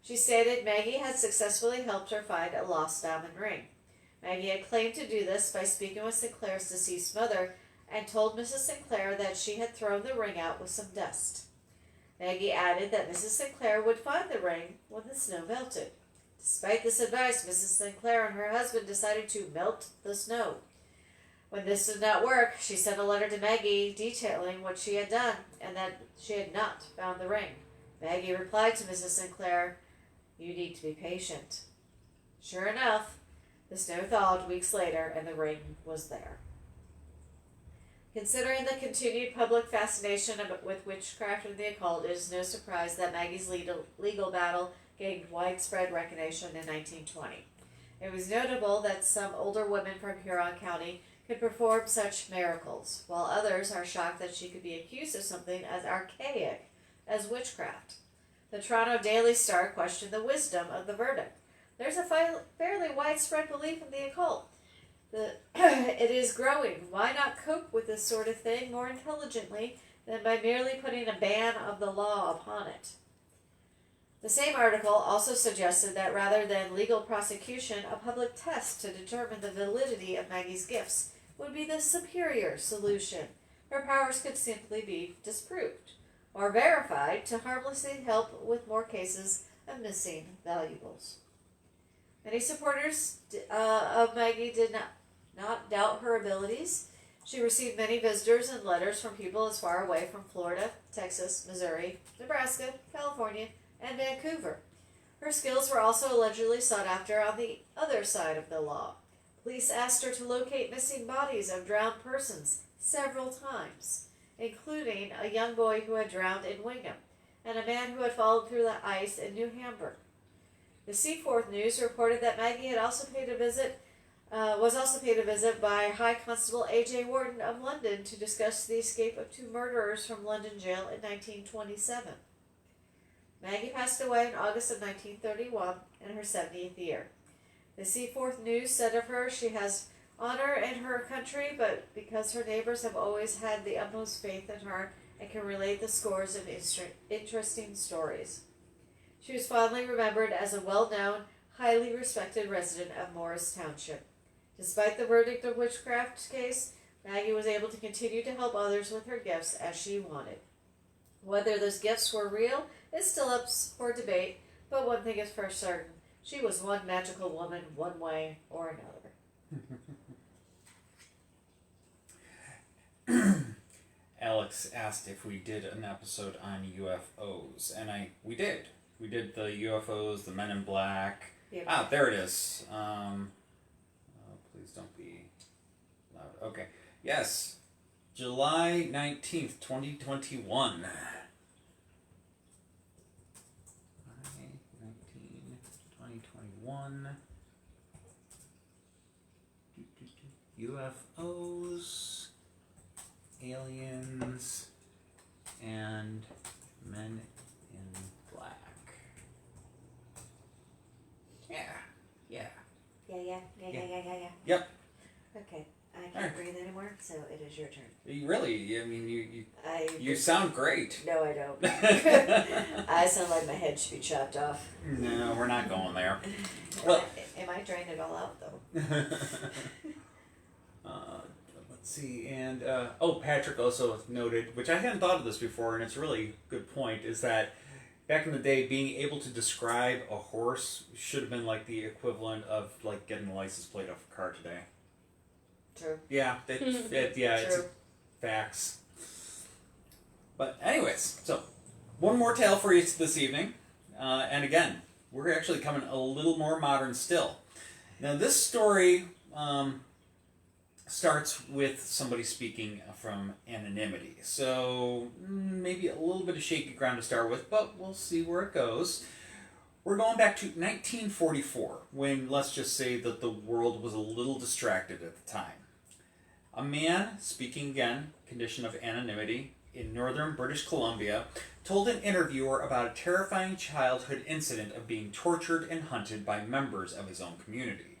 Speaker 2: She stated Maggie had successfully helped her find a lost diamond ring. Maggie had claimed to do this by speaking with Sinclair's deceased mother and told Mrs. Sinclair that she had thrown the ring out with some dust. Maggie added that Mrs. Sinclair would find the ring when the snow melted. Despite this advice, Mrs. Sinclair and her husband decided to melt the snow. When this did not work, she sent a letter to Maggie detailing what she had done and that she had not found the ring. Maggie replied to Mrs. Sinclair, "You need to be patient." Sure enough, the snow thawed weeks later and the ring was there. Considering the continued public fascination with witchcraft and the occult, it is no surprise that Maggie's legal battle gained widespread recognition in 1920. It was notable that some older women from Huron County could perform such miracles, while others are shocked that she could be accused of something as archaic as witchcraft. The Toronto Daily Star questioned the wisdom of the verdict. There's a fairly widespread belief in the occult. It is growing. Why not cope with this sort of thing more intelligently than by merely putting a ban of the law upon it? The same article also suggested that rather than legal prosecution, a public test to determine the validity of Maggie's gifts would be the superior solution. Her powers could simply be disproved or verified to harmlessly help with more cases of missing valuables. Many supporters of Maggie did not doubt her abilities. She received many visitors and letters from people as far away from Florida, Texas, Missouri, Nebraska, California, and Vancouver. Her skills were also allegedly sought after on the other side of the law. Police asked her to locate missing bodies of drowned persons several times, including a young boy who had drowned in Wingham and a man who had fallen through the ice in New Hamburg. The Seaforth News reported that Maggie had also paid a visit by High Constable A.J. Wharton of London to discuss the escape of two murderers from London jail in 1927. Maggie passed away in August of 1931 in her 70th year. The Seaforth News said of her, she has honor in her country, but because her neighbors have always had the utmost faith in her and can relate the scores of interesting stories. She was fondly remembered as a well-known, highly respected resident of Morris Township. Despite the verdict of witchcraft case, Maggie was able to continue to help others with her gifts as she wanted. Whether those gifts were real is still up for debate, but one thing is for certain, she was one magical woman one way or another.
Speaker 1: Alex asked if we did an episode on UFOs, and we did. We did the UFOs, the Men in Black.
Speaker 2: Yep.
Speaker 1: There it is. Please don't be loud. Okay. Yes. July 19th, 2021. July 19, 2021. UFOs, aliens, and Men in Black. Yeah.
Speaker 2: Yeah.
Speaker 1: Yep.
Speaker 2: Okay, I can't breathe anymore, so it is your turn.
Speaker 1: You really, I mean, you sound great.
Speaker 2: No, I don't. I sound like my head should be chopped off.
Speaker 1: No, we're not going there. Well,
Speaker 2: it might drain it all out, though.
Speaker 1: Let's see, and Patrick also noted, which I hadn't thought of this before, and it's a really good point, is that back in the day, being able to describe a horse should have been like the equivalent of like getting a license plate off a car today.
Speaker 2: True.
Speaker 1: Yeah, it's facts. But anyways, so one more tale for you this evening, and again, we're actually coming a little more modern still. Now this story starts with somebody speaking from anonymity, so maybe a little bit of shaky ground to start with, but we'll see where it goes. We're going back to 1944, when let's just say that the world was a little distracted at the time. A man, speaking again, condition of anonymity, in northern British Columbia, told an interviewer about a terrifying childhood incident of being tortured and hunted by members of his own community.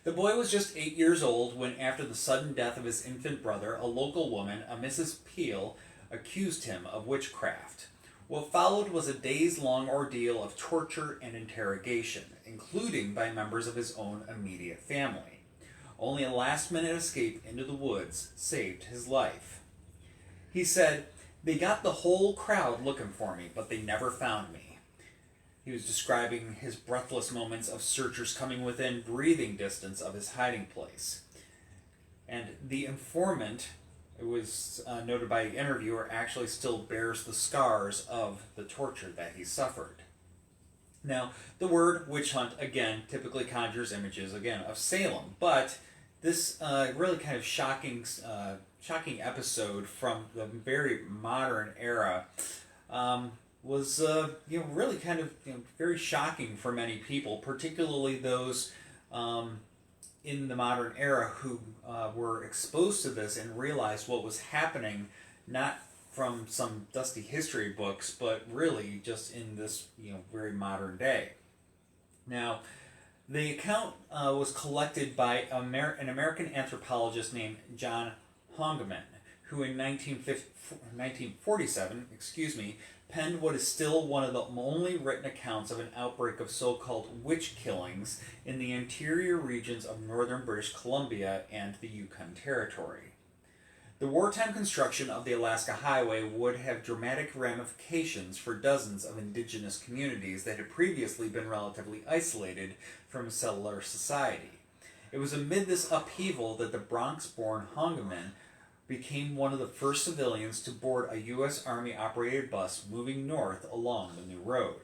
Speaker 1: The boy was just 8 years old when, after the sudden death of his infant brother, a local woman, a Mrs. Peel, accused him of witchcraft. What followed was a days-long ordeal of torture and interrogation, including by members of his own immediate family. Only a last-minute escape into the woods saved his life. He said, "They got the whole crowd looking for me, but they never found me." He was describing his breathless moments of searchers coming within breathing distance of his hiding place. And the informant, it was noted by the interviewer, actually still bears the scars of the torture that he suffered. Now, the word witch hunt, again, typically conjures images, again, of Salem, but this really kind of shocking episode from the very modern era was really kind of very shocking for many people, particularly those in the modern era who were exposed to this and realized what was happening, not from some dusty history books, but really just in this very modern day. Now, the account was collected by an American anthropologist named John Hongeman, who in 1947, penned what is still one of the only written accounts of an outbreak of so-called witch killings in the interior regions of northern British Columbia and the Yukon Territory. The wartime construction of the Alaska Highway would have dramatic ramifications for dozens of indigenous communities that had previously been relatively isolated from settler society. It was amid this upheaval that the Bronx-born Hongeman became one of the first civilians to board a U.S. Army-operated bus moving north along the new road.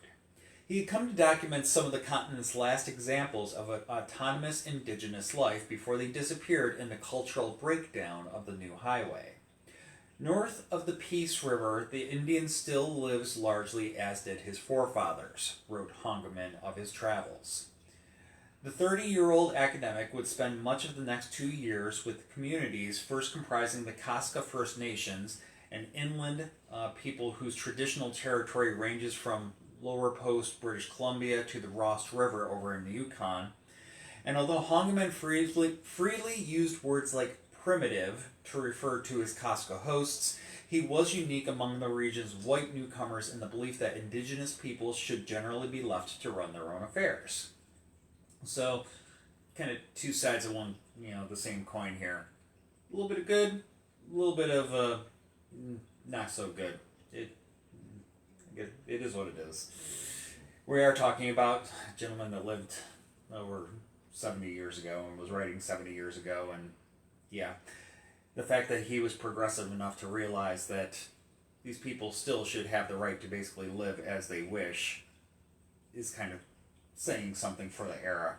Speaker 1: He had come to document some of the continent's last examples of autonomous indigenous life before they disappeared in the cultural breakdown of the new highway. North of the Peace River, the Indian still lives largely as did his forefathers, wrote Hongeman of his travels. The 30-year-old academic would spend much of the next 2 years with communities first comprising the Kaska First Nations, an inland people whose traditional territory ranges from Lower Post, British Columbia to the Ross River over in the Yukon. And although Hongeman freely used words like primitive to refer to his Kaska hosts, he was unique among the region's white newcomers in the belief that indigenous peoples should generally be left to run their own affairs. So, kind of two sides of one, the same coin here. A little bit of good, a little bit of not so good. It is what it is. We are talking about a gentleman that lived over 70 years ago and was writing 70 years ago, and yeah, the fact that he was progressive enough to realize that these people still should have the right to basically live as they wish is kind of saying something for the era.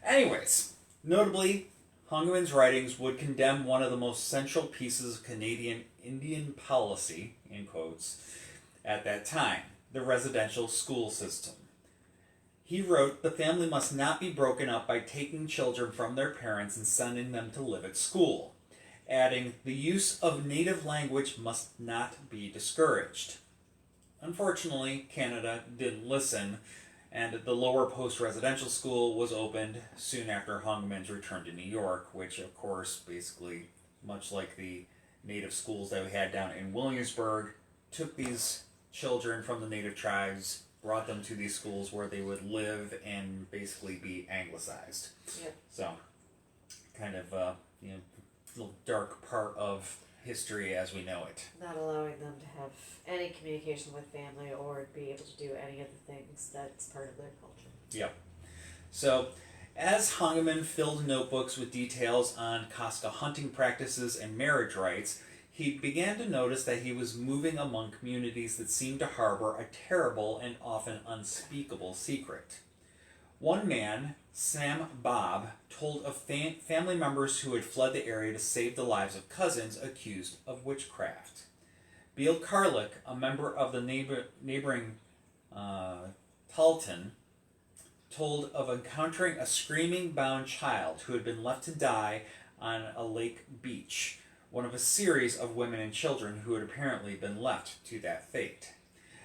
Speaker 1: Anyways, notably, Hongeman's writings would condemn one of the most central pieces of Canadian Indian policy, in quotes, at that time, the residential school system. He wrote, "The family must not be broken up by taking children from their parents and sending them to live at school," adding, "The use of native language must not be discouraged." Unfortunately, Canada didn't listen, and the Lower Post Residential School was opened soon after Hongeman's return to New York, which, of course, basically, much like the native schools that we had down in Williamsburg, took these children from the native tribes, brought them to these schools where they would live and basically be anglicized.
Speaker 2: Yep.
Speaker 1: So, kind of, little dark part of history as we know it.
Speaker 2: Not allowing them to have any communication with family or be able to do any of the things that's part of their culture.
Speaker 1: Yep. So, as Hongeman filled notebooks with details on Kaska hunting practices and marriage rites, he began to notice that he was moving among communities that seemed to harbor a terrible and often unspeakable secret. One man, Sam Bob, told of family members who had fled the area to save the lives of cousins accused of witchcraft. Beal Carlick, a member of the neighboring Talton, told of encountering a screaming bound child who had been left to die on a lake beach, one of a series of women and children who had apparently been left to that fate.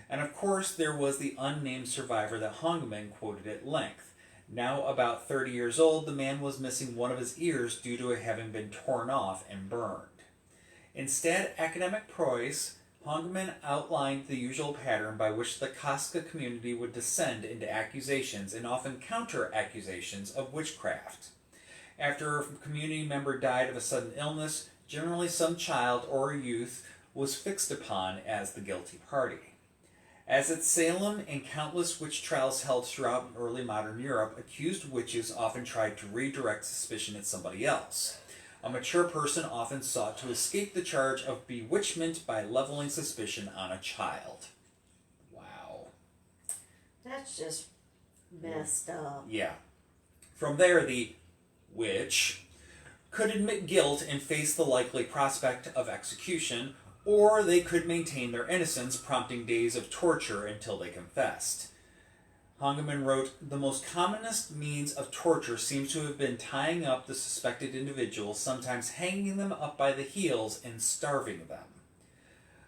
Speaker 1: And of course there was the unnamed survivor that Hongeman quoted at length. Now about 30 years old, the man was missing one of his ears due to it having been torn off and burned. Instead, academic Preuss Hongman outlined the usual pattern by which the Casca community would descend into accusations and often counter-accusations of witchcraft. After a community member died of a sudden illness, generally some child or youth was fixed upon as the guilty party. As at Salem and countless witch trials held throughout early modern Europe, accused witches often tried to redirect suspicion at somebody else. A mature person often sought to escape the charge of bewitchment by leveling suspicion on a child. Wow.
Speaker 2: That's just messed up.
Speaker 1: Yeah. From there, the witch could admit guilt and face the likely prospect of execution, or they could maintain their innocence, prompting days of torture until they confessed. Hongeman wrote, "The most commonest means of torture seems to have been tying up the suspected individuals, sometimes hanging them up by the heels and starving them."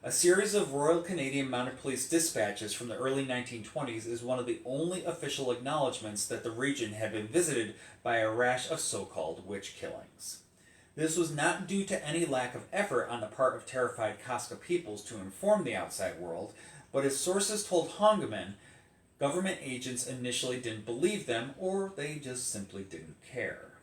Speaker 1: A series of Royal Canadian Mounted Police dispatches from the early 1920s is one of the only official acknowledgments that the region had been visited by a rash of so-called witch killings. This was not due to any lack of effort on the part of terrified Casca peoples to inform the outside world, but as sources told Hongeman, government agents initially didn't believe them, or they just simply didn't care.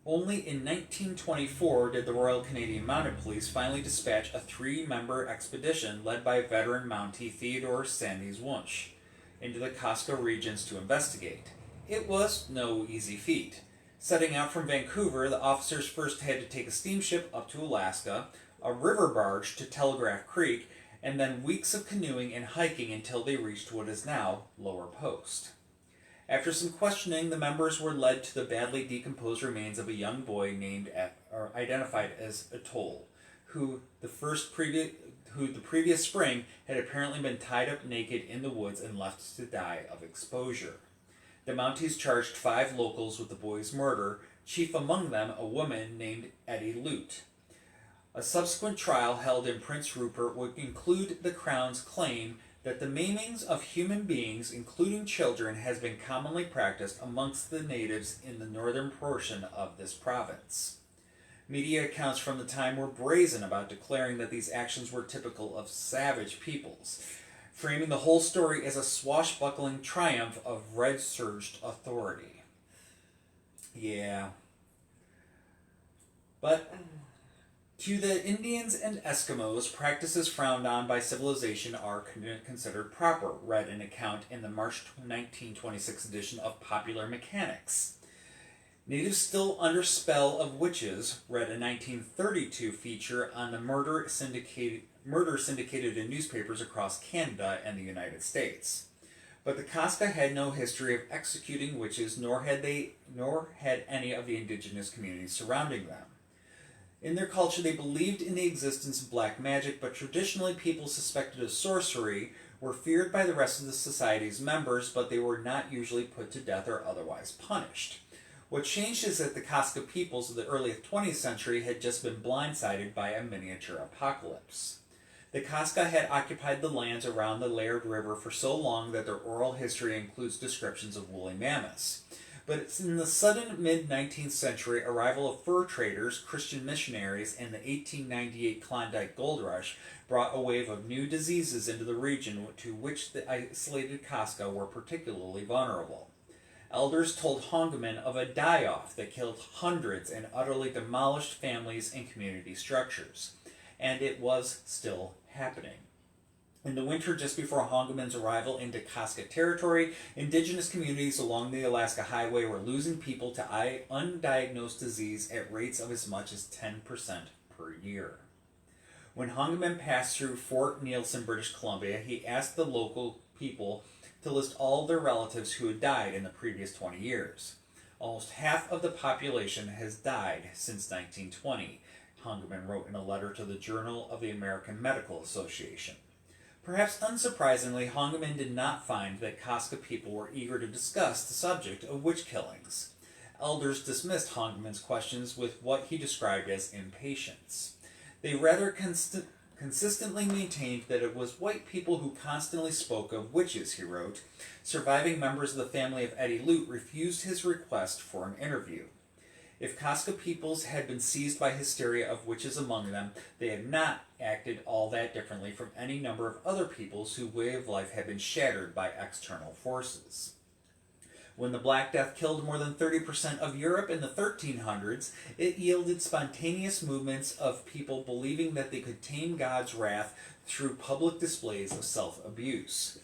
Speaker 1: Only in 1924 did the Royal Canadian Mounted Police finally dispatch a 3-member expedition led by veteran Mountie Theodore Sandys Wunsch into the Casca regions to investigate. It was no easy feat. Setting out from Vancouver, the officers first had to take a steamship up to Alaska, a river barge to Telegraph Creek, and then weeks of canoeing and hiking until they reached what is now Lower Post. After some questioning, the members were led to the badly decomposed remains of a young boy identified as Atoll, who the previous spring had apparently been tied up naked in the woods and left to die of exposure. The Mounties charged 5 locals with the boy's murder, chief among them a woman named Eddie Lute. A subsequent trial held in Prince Rupert would include the Crown's claim that the maimings of human beings, including children, has been commonly practiced amongst the natives in the northern portion of this province. Media accounts from the time were brazen about declaring that these actions were typical of savage peoples, framing the whole story as a swashbuckling triumph of red-surged authority. Yeah. But to the Indians and Eskimos, practices frowned on by civilization are considered proper, read an account in the March 1926 edition of Popular Mechanics. Natives still under spell of witches, read a 1932 feature on the murder syndicated in newspapers across Canada and the United States. But the Casca had no history of executing witches, nor had any of the indigenous communities surrounding them. In their culture, they believed in the existence of black magic, but traditionally people suspected of sorcery were feared by the rest of the society's members, but they were not usually put to death or otherwise punished. What changed is that the Casca peoples of the early 20th century had just been blindsided by a miniature apocalypse. The Casca had occupied the lands around the Laird River for so long that their oral history includes descriptions of woolly mammoths. But it's in the sudden mid-19th century arrival of fur traders, Christian missionaries, and the 1898 Klondike Gold Rush brought a wave of new diseases into the region to which the isolated Casca were particularly vulnerable. Elders told Hongeman of a die-off that killed hundreds and utterly demolished families and community structures. And it was still happening. In the winter just before Hongeman's arrival into Casca territory, indigenous communities along the Alaska Highway were losing people to undiagnosed disease at rates of as much as 10% per year. When Hongeman passed through Fort Nielsen, British Columbia, he asked the local people to list all their relatives who had died in the previous 20 years. Almost half of the population has died since 1920, Hongeman wrote in a letter to the Journal of the American Medical Association. Perhaps unsurprisingly, Hongeman did not find that Casca people were eager to discuss the subject of witch killings. Elders dismissed Hongeman's questions with what he described as impatience. They rather consistently maintained that it was white people who constantly spoke of witches, he wrote. Surviving members of the family of Eddie Lute refused his request for an interview. If Casca peoples had been seized by hysteria of witches among them, they had not acted all that differently from any number of other peoples whose way of life had been shattered by external forces. When the Black Death killed more than 30% of Europe in the 1300s, it yielded spontaneous movements of people believing that they could tame God's wrath through public displays of self-abuse.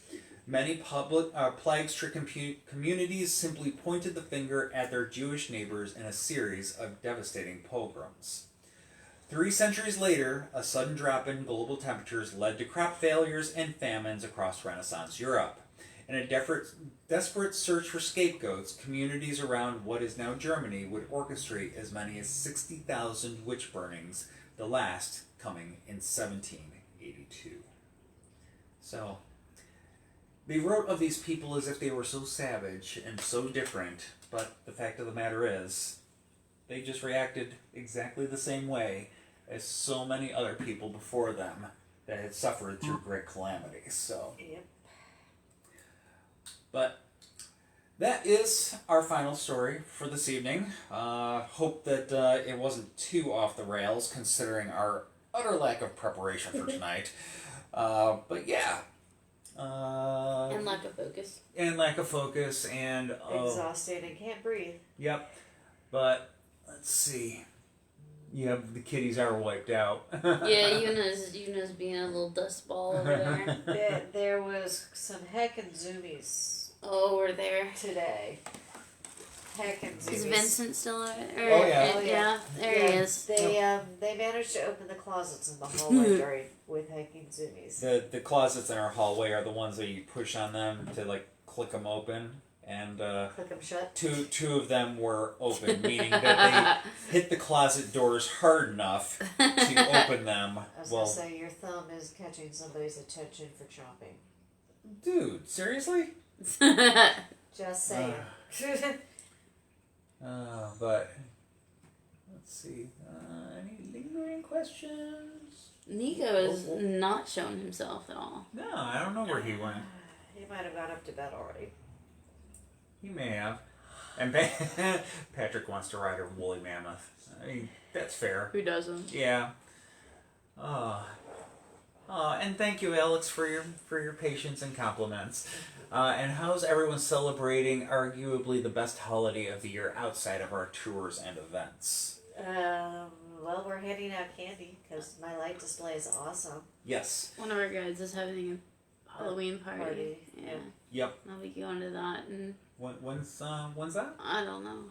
Speaker 1: Many plague-stricken communities simply pointed the finger at their Jewish neighbors in a series of devastating pogroms. 3 centuries later, a sudden drop in global temperatures led to crop failures and famines across Renaissance Europe. In a desperate search for scapegoats, communities around what is now Germany would orchestrate as many as 60,000 witch burnings, the last coming in 1782. So, they wrote of these people as if they were so savage and so different, but the fact of the matter is, they just reacted exactly the same way as so many other people before them that had suffered through great calamities. So,
Speaker 2: Yep.
Speaker 1: but that is our final story for this evening. Hope that it wasn't too off the rails considering our utter lack of preparation for tonight. But yeah.
Speaker 3: And lack of focus.
Speaker 1: And lack of focus and...
Speaker 2: Exhausted and can't breathe.
Speaker 1: Yep. But, let's see. Yeah, the kitties are wiped out.
Speaker 3: Yeah, Yuna's being a little dust ball over there.
Speaker 2: There was some heckin' zoomies
Speaker 3: Oh, we're there.
Speaker 2: today. Heckin' zoomies.
Speaker 3: Is Vincent still there?
Speaker 1: Oh, yeah.
Speaker 3: Yeah, there he is.
Speaker 2: They managed to open the closets in the hallway with heckin' zoomies.
Speaker 1: The closets in our hallway are the ones that you push on them to, like, click them open. And
Speaker 2: Click them shut.
Speaker 1: two of them were open, meaning that they hit the closet doors hard enough to open them.
Speaker 2: I was gonna say your thumb is catching somebody's attention for chopping.
Speaker 1: Dude, seriously?
Speaker 2: Just saying.
Speaker 1: But let's see. Any lingering questions?
Speaker 3: Nico has not shown himself at all.
Speaker 1: No, I don't know where he went.
Speaker 2: He might have gone up to bed already.
Speaker 1: He may have. And Patrick wants to ride a woolly mammoth. I mean, that's fair.
Speaker 3: Who doesn't?
Speaker 1: Yeah. And thank you, Alex, for your patience and compliments. And how's everyone celebrating arguably the best holiday of the year outside of our tours and events?
Speaker 2: Well, we're handing out candy because my light display is awesome.
Speaker 1: Yes.
Speaker 3: One of our guys is having a Halloween party. Yeah.
Speaker 1: Yep.
Speaker 3: I'll be going to that, and
Speaker 1: When's that?
Speaker 3: I don't know.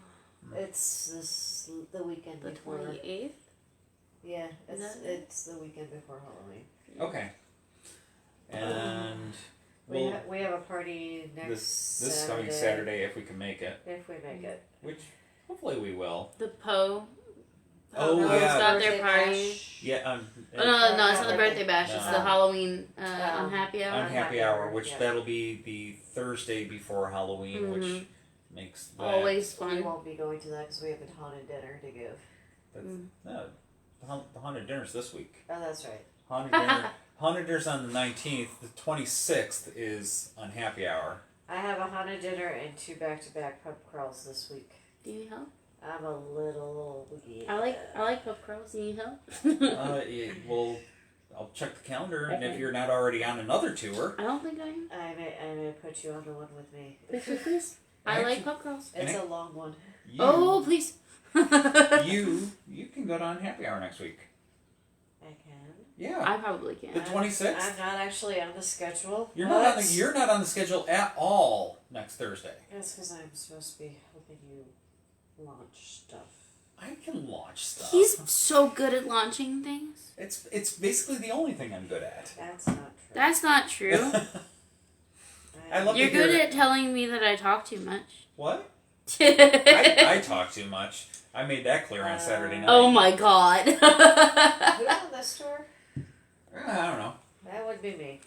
Speaker 2: It's the weekend
Speaker 3: The
Speaker 2: before.
Speaker 3: 28th.
Speaker 2: Yeah,
Speaker 3: Is that it?
Speaker 2: it's the weekend before Halloween.
Speaker 1: Okay. And
Speaker 2: We have a party next
Speaker 1: this coming Saturday if we can make it,
Speaker 2: if we make it.
Speaker 1: which hopefully we will.
Speaker 3: The Poe.
Speaker 1: Oh,
Speaker 3: Poe's
Speaker 1: yeah.
Speaker 3: got their
Speaker 2: Birthday
Speaker 3: party.
Speaker 2: bash.
Speaker 1: Yeah.
Speaker 3: Oh, no, it's not the birthday bash. It's
Speaker 1: No.
Speaker 3: the Halloween unhappy hour.
Speaker 1: Unhappy hour, which
Speaker 2: Yeah.
Speaker 1: that'll be the Thursday before Halloween, which makes that,
Speaker 3: Always
Speaker 2: We
Speaker 3: fun.
Speaker 2: won't be going to that because we have a haunted dinner to give.
Speaker 1: No, the haunted dinner's this week.
Speaker 2: Oh, that's right.
Speaker 1: Haunted dinner's on the 19th. The 26th is Unhappy Hour.
Speaker 2: I have a haunted dinner and 2 back-to-back pub crawls this week.
Speaker 3: Do you need help?
Speaker 2: I'm a little... Yeah.
Speaker 3: I like pub crawls. Do you need help?
Speaker 1: Yeah, well, I'll check the calendar, and if you're not already on another tour,
Speaker 3: I don't think I am.
Speaker 2: I may put you on the one with me.
Speaker 3: Please. I like pub crawls.
Speaker 2: It's a long one.
Speaker 3: Oh, please.
Speaker 1: you can go to Unhappy Hour next week.
Speaker 2: I can.
Speaker 1: Yeah.
Speaker 3: I probably can.
Speaker 1: The 26th?
Speaker 2: I'm not actually on the schedule.
Speaker 1: You're not on the schedule at all next Thursday.
Speaker 2: That's because I'm supposed to be helping you launch stuff.
Speaker 1: I can launch stuff.
Speaker 3: He's so good at launching things.
Speaker 1: It's basically the only thing I'm good at.
Speaker 2: That's not true.
Speaker 3: That's not true.
Speaker 1: I love
Speaker 3: You're
Speaker 1: to hear
Speaker 3: good
Speaker 1: it.
Speaker 3: at telling me that I talk too much.
Speaker 1: What? I talk too much. I made that clear on Saturday night.
Speaker 3: Oh my god.
Speaker 2: Who's on this tour?
Speaker 1: I don't know.
Speaker 2: That would be me.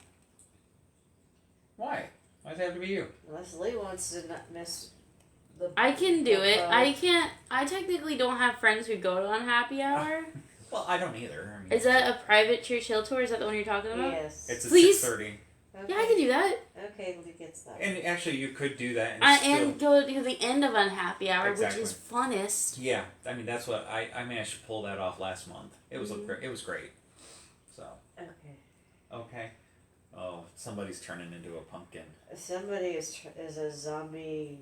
Speaker 1: Why? Why'd it have to be you?
Speaker 2: Unless Lee wants to not miss the...
Speaker 3: I can do it.
Speaker 2: Uh-oh.
Speaker 3: I technically don't have friends who go to Unhappy Hour.
Speaker 1: Well, I don't either. I mean,
Speaker 3: Is that a private Church Hill tour? Is that the one you're talking about?
Speaker 2: Yes.
Speaker 1: It's at
Speaker 3: Please?
Speaker 1: 6:30.
Speaker 2: Okay.
Speaker 3: Yeah, I can do that.
Speaker 2: Okay, Lee gets that.
Speaker 1: And actually, you could do that
Speaker 3: And go to the end of Unhappy Hour,
Speaker 1: Exactly.
Speaker 3: which is funnest.
Speaker 1: Yeah, I mean that's what I managed to pull that off last month. It was it was great. So okay. Oh, somebody's turning into a pumpkin.
Speaker 2: Somebody is a zombie.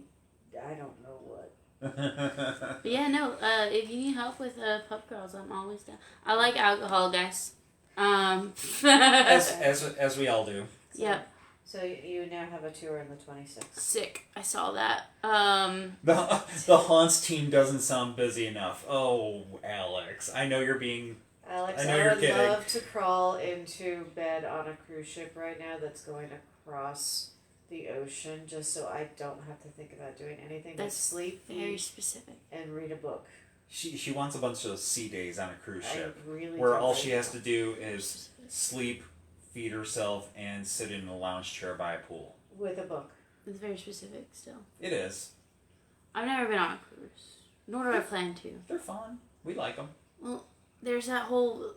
Speaker 2: I don't know what.
Speaker 3: But yeah, no. If you need help with Pup Girls, I'm always down. I like alcohol, guys.
Speaker 1: As we all do.
Speaker 3: Yep.
Speaker 2: So you now have a tour on the 26th.
Speaker 3: Sick. I saw that.
Speaker 1: The Haunts team doesn't sound busy enough. Oh, Alex, I know you're being.
Speaker 2: Alex,
Speaker 1: I know
Speaker 2: I
Speaker 1: you're
Speaker 2: would
Speaker 1: kidding.
Speaker 2: love to crawl into bed on a cruise ship right now that's going across the ocean, just so I don't have to think about doing anything but
Speaker 3: That's
Speaker 2: sleep,
Speaker 3: very
Speaker 2: eat,
Speaker 3: specific.
Speaker 2: and read a book.
Speaker 1: She wants a bunch of sea days on a cruise ship,
Speaker 2: I really
Speaker 1: where
Speaker 2: don't
Speaker 1: all
Speaker 2: like
Speaker 1: she has
Speaker 2: that.
Speaker 1: to do is sleep, feed herself, and sit in a lounge chair by a pool.
Speaker 2: With a book.
Speaker 3: It's very specific still.
Speaker 1: It is.
Speaker 3: I've never been on a cruise. Nor do I plan to.
Speaker 1: They're fun. We like them.
Speaker 3: Well, there's that whole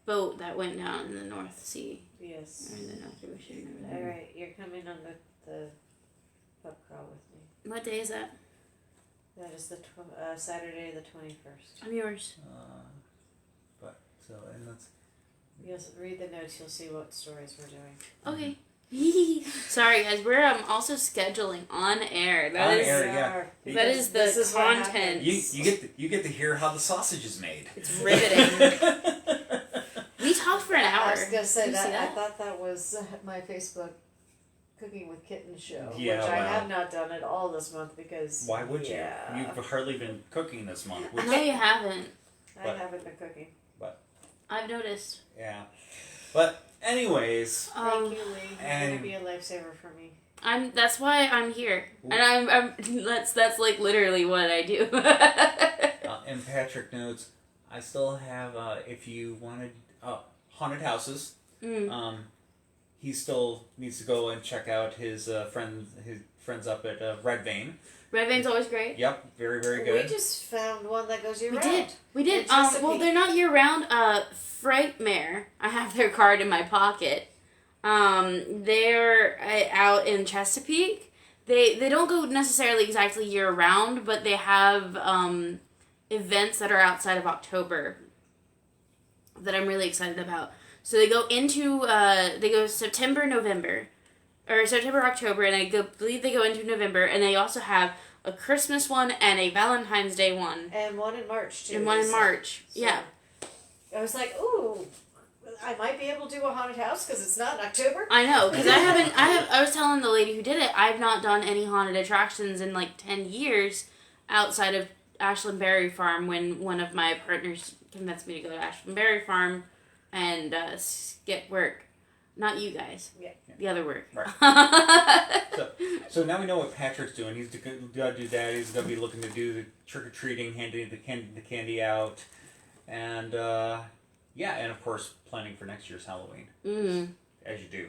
Speaker 3: boat that went down in the North Sea.
Speaker 2: Yes.
Speaker 3: Or the North Ocean. Or whatever.
Speaker 2: Alright, you're coming on the pub crawl with me.
Speaker 3: What day is that?
Speaker 2: That is the Saturday the 21st.
Speaker 3: I'm yours.
Speaker 1: But so and that's.
Speaker 2: You'll read the notes, you'll see what stories we're doing.
Speaker 3: Okay. Sorry guys, we're also scheduling on air. That
Speaker 1: On
Speaker 3: is
Speaker 1: air, yeah.
Speaker 3: that is the
Speaker 2: This is what
Speaker 3: content.
Speaker 1: You get to hear how the sausage is made.
Speaker 3: It's riveting. We talked for an hour.
Speaker 2: I was gonna say
Speaker 3: Did you see
Speaker 2: that. I thought that was my Facebook Cooking with Kittens show,
Speaker 1: Yeah,
Speaker 2: which I
Speaker 1: well.
Speaker 2: have not done at all this month because
Speaker 1: Why would
Speaker 2: yeah,
Speaker 1: you? You've hardly been cooking this month.
Speaker 3: I know you haven't.
Speaker 2: I haven't been cooking.
Speaker 3: I've noticed.
Speaker 1: Yeah. But anyways,
Speaker 2: Thank you, Lee. You're
Speaker 1: and-
Speaker 2: gonna be a lifesaver for me.
Speaker 3: That's why I'm here. And I'm that's like literally what I do.
Speaker 1: and Patrick notes, I still have if you wanted haunted houses. He still needs to go and check out his friends up at Red Vein.
Speaker 3: Red Vein's always great.
Speaker 1: Yep, very very good.
Speaker 2: We just found one that goes year
Speaker 3: We
Speaker 2: round.
Speaker 3: did.
Speaker 2: In Chesapeake.
Speaker 3: Well, they're not year round. Frightmare. I have their card in my pocket. They're out in Chesapeake. They don't go necessarily exactly year round, but they have events that are outside of October that I'm really excited about. So they go into September, November, or September, October, and I believe they go into November, and they also have a Christmas one and a Valentine's Day one.
Speaker 2: And one in March too.
Speaker 3: And one in
Speaker 2: so-
Speaker 3: March.
Speaker 2: so
Speaker 3: Yeah.
Speaker 2: I was like, ooh, I might be able to do a haunted house because it's not in October.
Speaker 3: I know, because I was telling the lady who did it, I've not done any haunted attractions in like 10 years outside of Ashland Berry Farm when one of my partners convinced me to go to Ashland Berry Farm and skip work. Not you guys.
Speaker 2: Yeah.
Speaker 3: The other work.
Speaker 1: Right. So now we know what Patrick's doing. He's going to do that. He's going to be looking to do the trick-or-treating, handing the candy out. And, and of course, planning for next year's Halloween.
Speaker 3: Mm.
Speaker 1: As you do.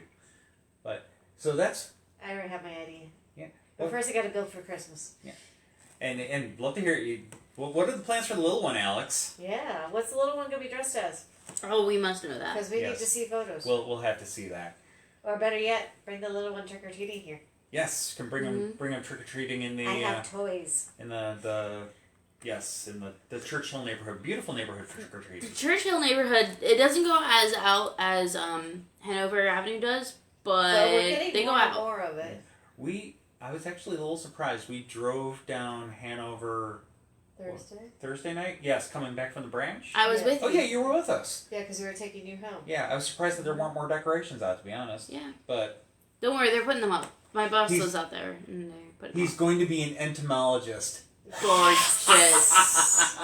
Speaker 1: But, so that's...
Speaker 2: I already have my idea.
Speaker 1: Yeah.
Speaker 2: But first I got to build for Christmas.
Speaker 1: Yeah. And love to hear... what are the plans for the little one, Alex?
Speaker 2: Yeah. What's the little one going to be dressed as?
Speaker 3: Oh, we must know that.
Speaker 2: Because we need
Speaker 1: Yes.
Speaker 2: to see photos.
Speaker 1: We'll have to see that.
Speaker 2: Or better yet, bring the little one trick-or-treating here.
Speaker 1: Yes, can bring him trick-or-treating in the...
Speaker 2: I have toys.
Speaker 1: in the Churchill neighborhood. Beautiful neighborhood for trick-or-treating.
Speaker 3: The Churchill neighborhood, it doesn't go as out as Hanover Avenue does, but
Speaker 2: We're getting
Speaker 3: they go
Speaker 2: more and
Speaker 3: out.
Speaker 2: more of it.
Speaker 1: I was actually a little surprised. We drove down Hanover Thursday night. Yes, coming back from the branch.
Speaker 3: I was
Speaker 2: Yeah.
Speaker 3: with
Speaker 1: Oh
Speaker 3: you.
Speaker 1: yeah, you were with us.
Speaker 2: Yeah, because we were taking you home.
Speaker 1: Yeah, I was surprised that there weren't more decorations out. To be honest.
Speaker 3: Yeah.
Speaker 1: But
Speaker 3: Don't worry, they're putting them up. My boss
Speaker 1: He's-
Speaker 3: lives out there, and they're putting them
Speaker 1: he's going to be an entomologist.
Speaker 3: up. Gorgeous.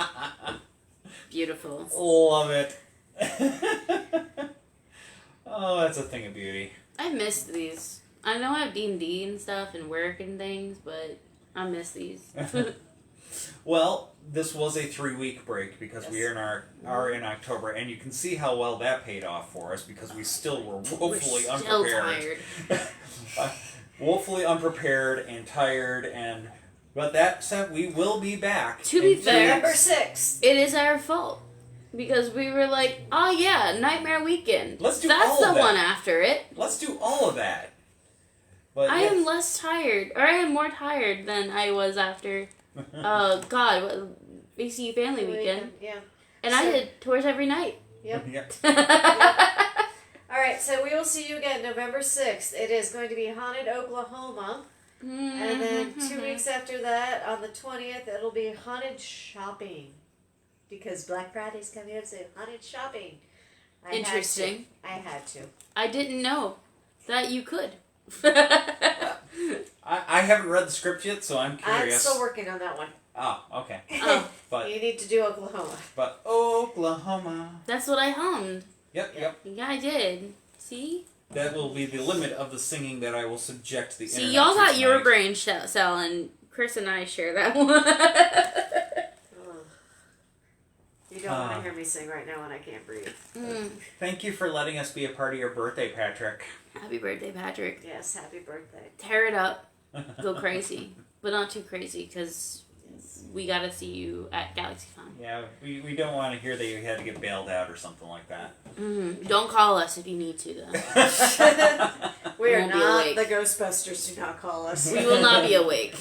Speaker 3: Beautiful.
Speaker 1: Love it. Oh, that's a thing of beauty.
Speaker 3: I missed these. I know I have D&D and stuff and work and things, but I miss these.
Speaker 1: Well, this was a 3-week break because we
Speaker 2: Yes.
Speaker 1: are in October, and you can see how well that paid off for us because we still were woefully
Speaker 3: Still
Speaker 1: unprepared.
Speaker 3: tired.
Speaker 1: Woefully unprepared and tired, but that said, we will be back.
Speaker 3: To be
Speaker 1: in 2
Speaker 3: fair-
Speaker 2: November
Speaker 1: weeks.
Speaker 2: 6th.
Speaker 3: It is our fault. because we were like, oh yeah, Nightmare Weekend.
Speaker 1: Let's do
Speaker 3: That's
Speaker 1: all
Speaker 3: the
Speaker 1: of that.
Speaker 3: one after it.
Speaker 1: Let's do all of that. But
Speaker 3: I am less tired, or I am more tired than I was after. VCU Family Weekend,
Speaker 2: Yeah.
Speaker 3: and I did tours every night.
Speaker 2: Yep.
Speaker 1: Yep.
Speaker 2: All right, so we will see you again November 6th. It is going to be Haunted Oklahoma. And then 2 weeks after that, on the 20th, it'll be Haunted Shopping. Because Black Friday's coming up, so Haunted Shopping.
Speaker 3: Interesting.
Speaker 2: I had to.
Speaker 3: I didn't know that you could.
Speaker 1: I haven't read the script yet, so I'm
Speaker 2: I'm
Speaker 1: curious.
Speaker 2: still working on that one.
Speaker 1: Oh, okay.
Speaker 3: Oh,
Speaker 1: But
Speaker 2: You need to do Oklahoma.
Speaker 1: Oklahoma.
Speaker 3: that's what I hummed.
Speaker 1: Yep.
Speaker 3: Yeah, I did. See?
Speaker 1: That will be the limit of the singing that I will subject the
Speaker 3: See,
Speaker 1: internet
Speaker 3: y'all
Speaker 1: to
Speaker 3: got your
Speaker 1: tonight.
Speaker 3: brain cell, and Chris and I share that one.
Speaker 2: Ugh. You don't want to hear me sing right now when I can't breathe.
Speaker 1: Thank you for letting us be a part of your birthday, Patrick.
Speaker 3: Happy birthday, Patrick.
Speaker 2: Yes, happy birthday.
Speaker 3: Tear it up. Go crazy. But not too crazy, because we gotta see you at GalaxyCon.
Speaker 1: Yeah, we don't want to hear that you had to get bailed out or something like that.
Speaker 3: Don't call us if you need to, though.
Speaker 2: We are
Speaker 3: Won't be
Speaker 2: not
Speaker 3: awake.
Speaker 2: the Ghostbusters. Do not call us.
Speaker 3: We will not be awake.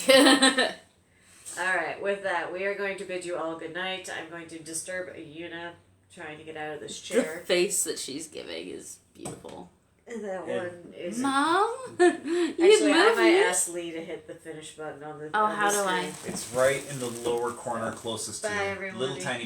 Speaker 2: All right, with that, we are going to bid you all good night. I'm going to disturb Yuna trying to get out of this
Speaker 3: The
Speaker 2: chair.
Speaker 3: face that she's giving is beautiful.
Speaker 2: And that one is...
Speaker 3: Mom?
Speaker 2: Actually, I might ask Lee to hit the finish button on the
Speaker 3: Oh,
Speaker 2: on the
Speaker 3: how do I?
Speaker 2: screen.
Speaker 1: It's right in the lower corner closest to
Speaker 2: Bye,
Speaker 1: you.
Speaker 2: everyone.
Speaker 1: Little tiny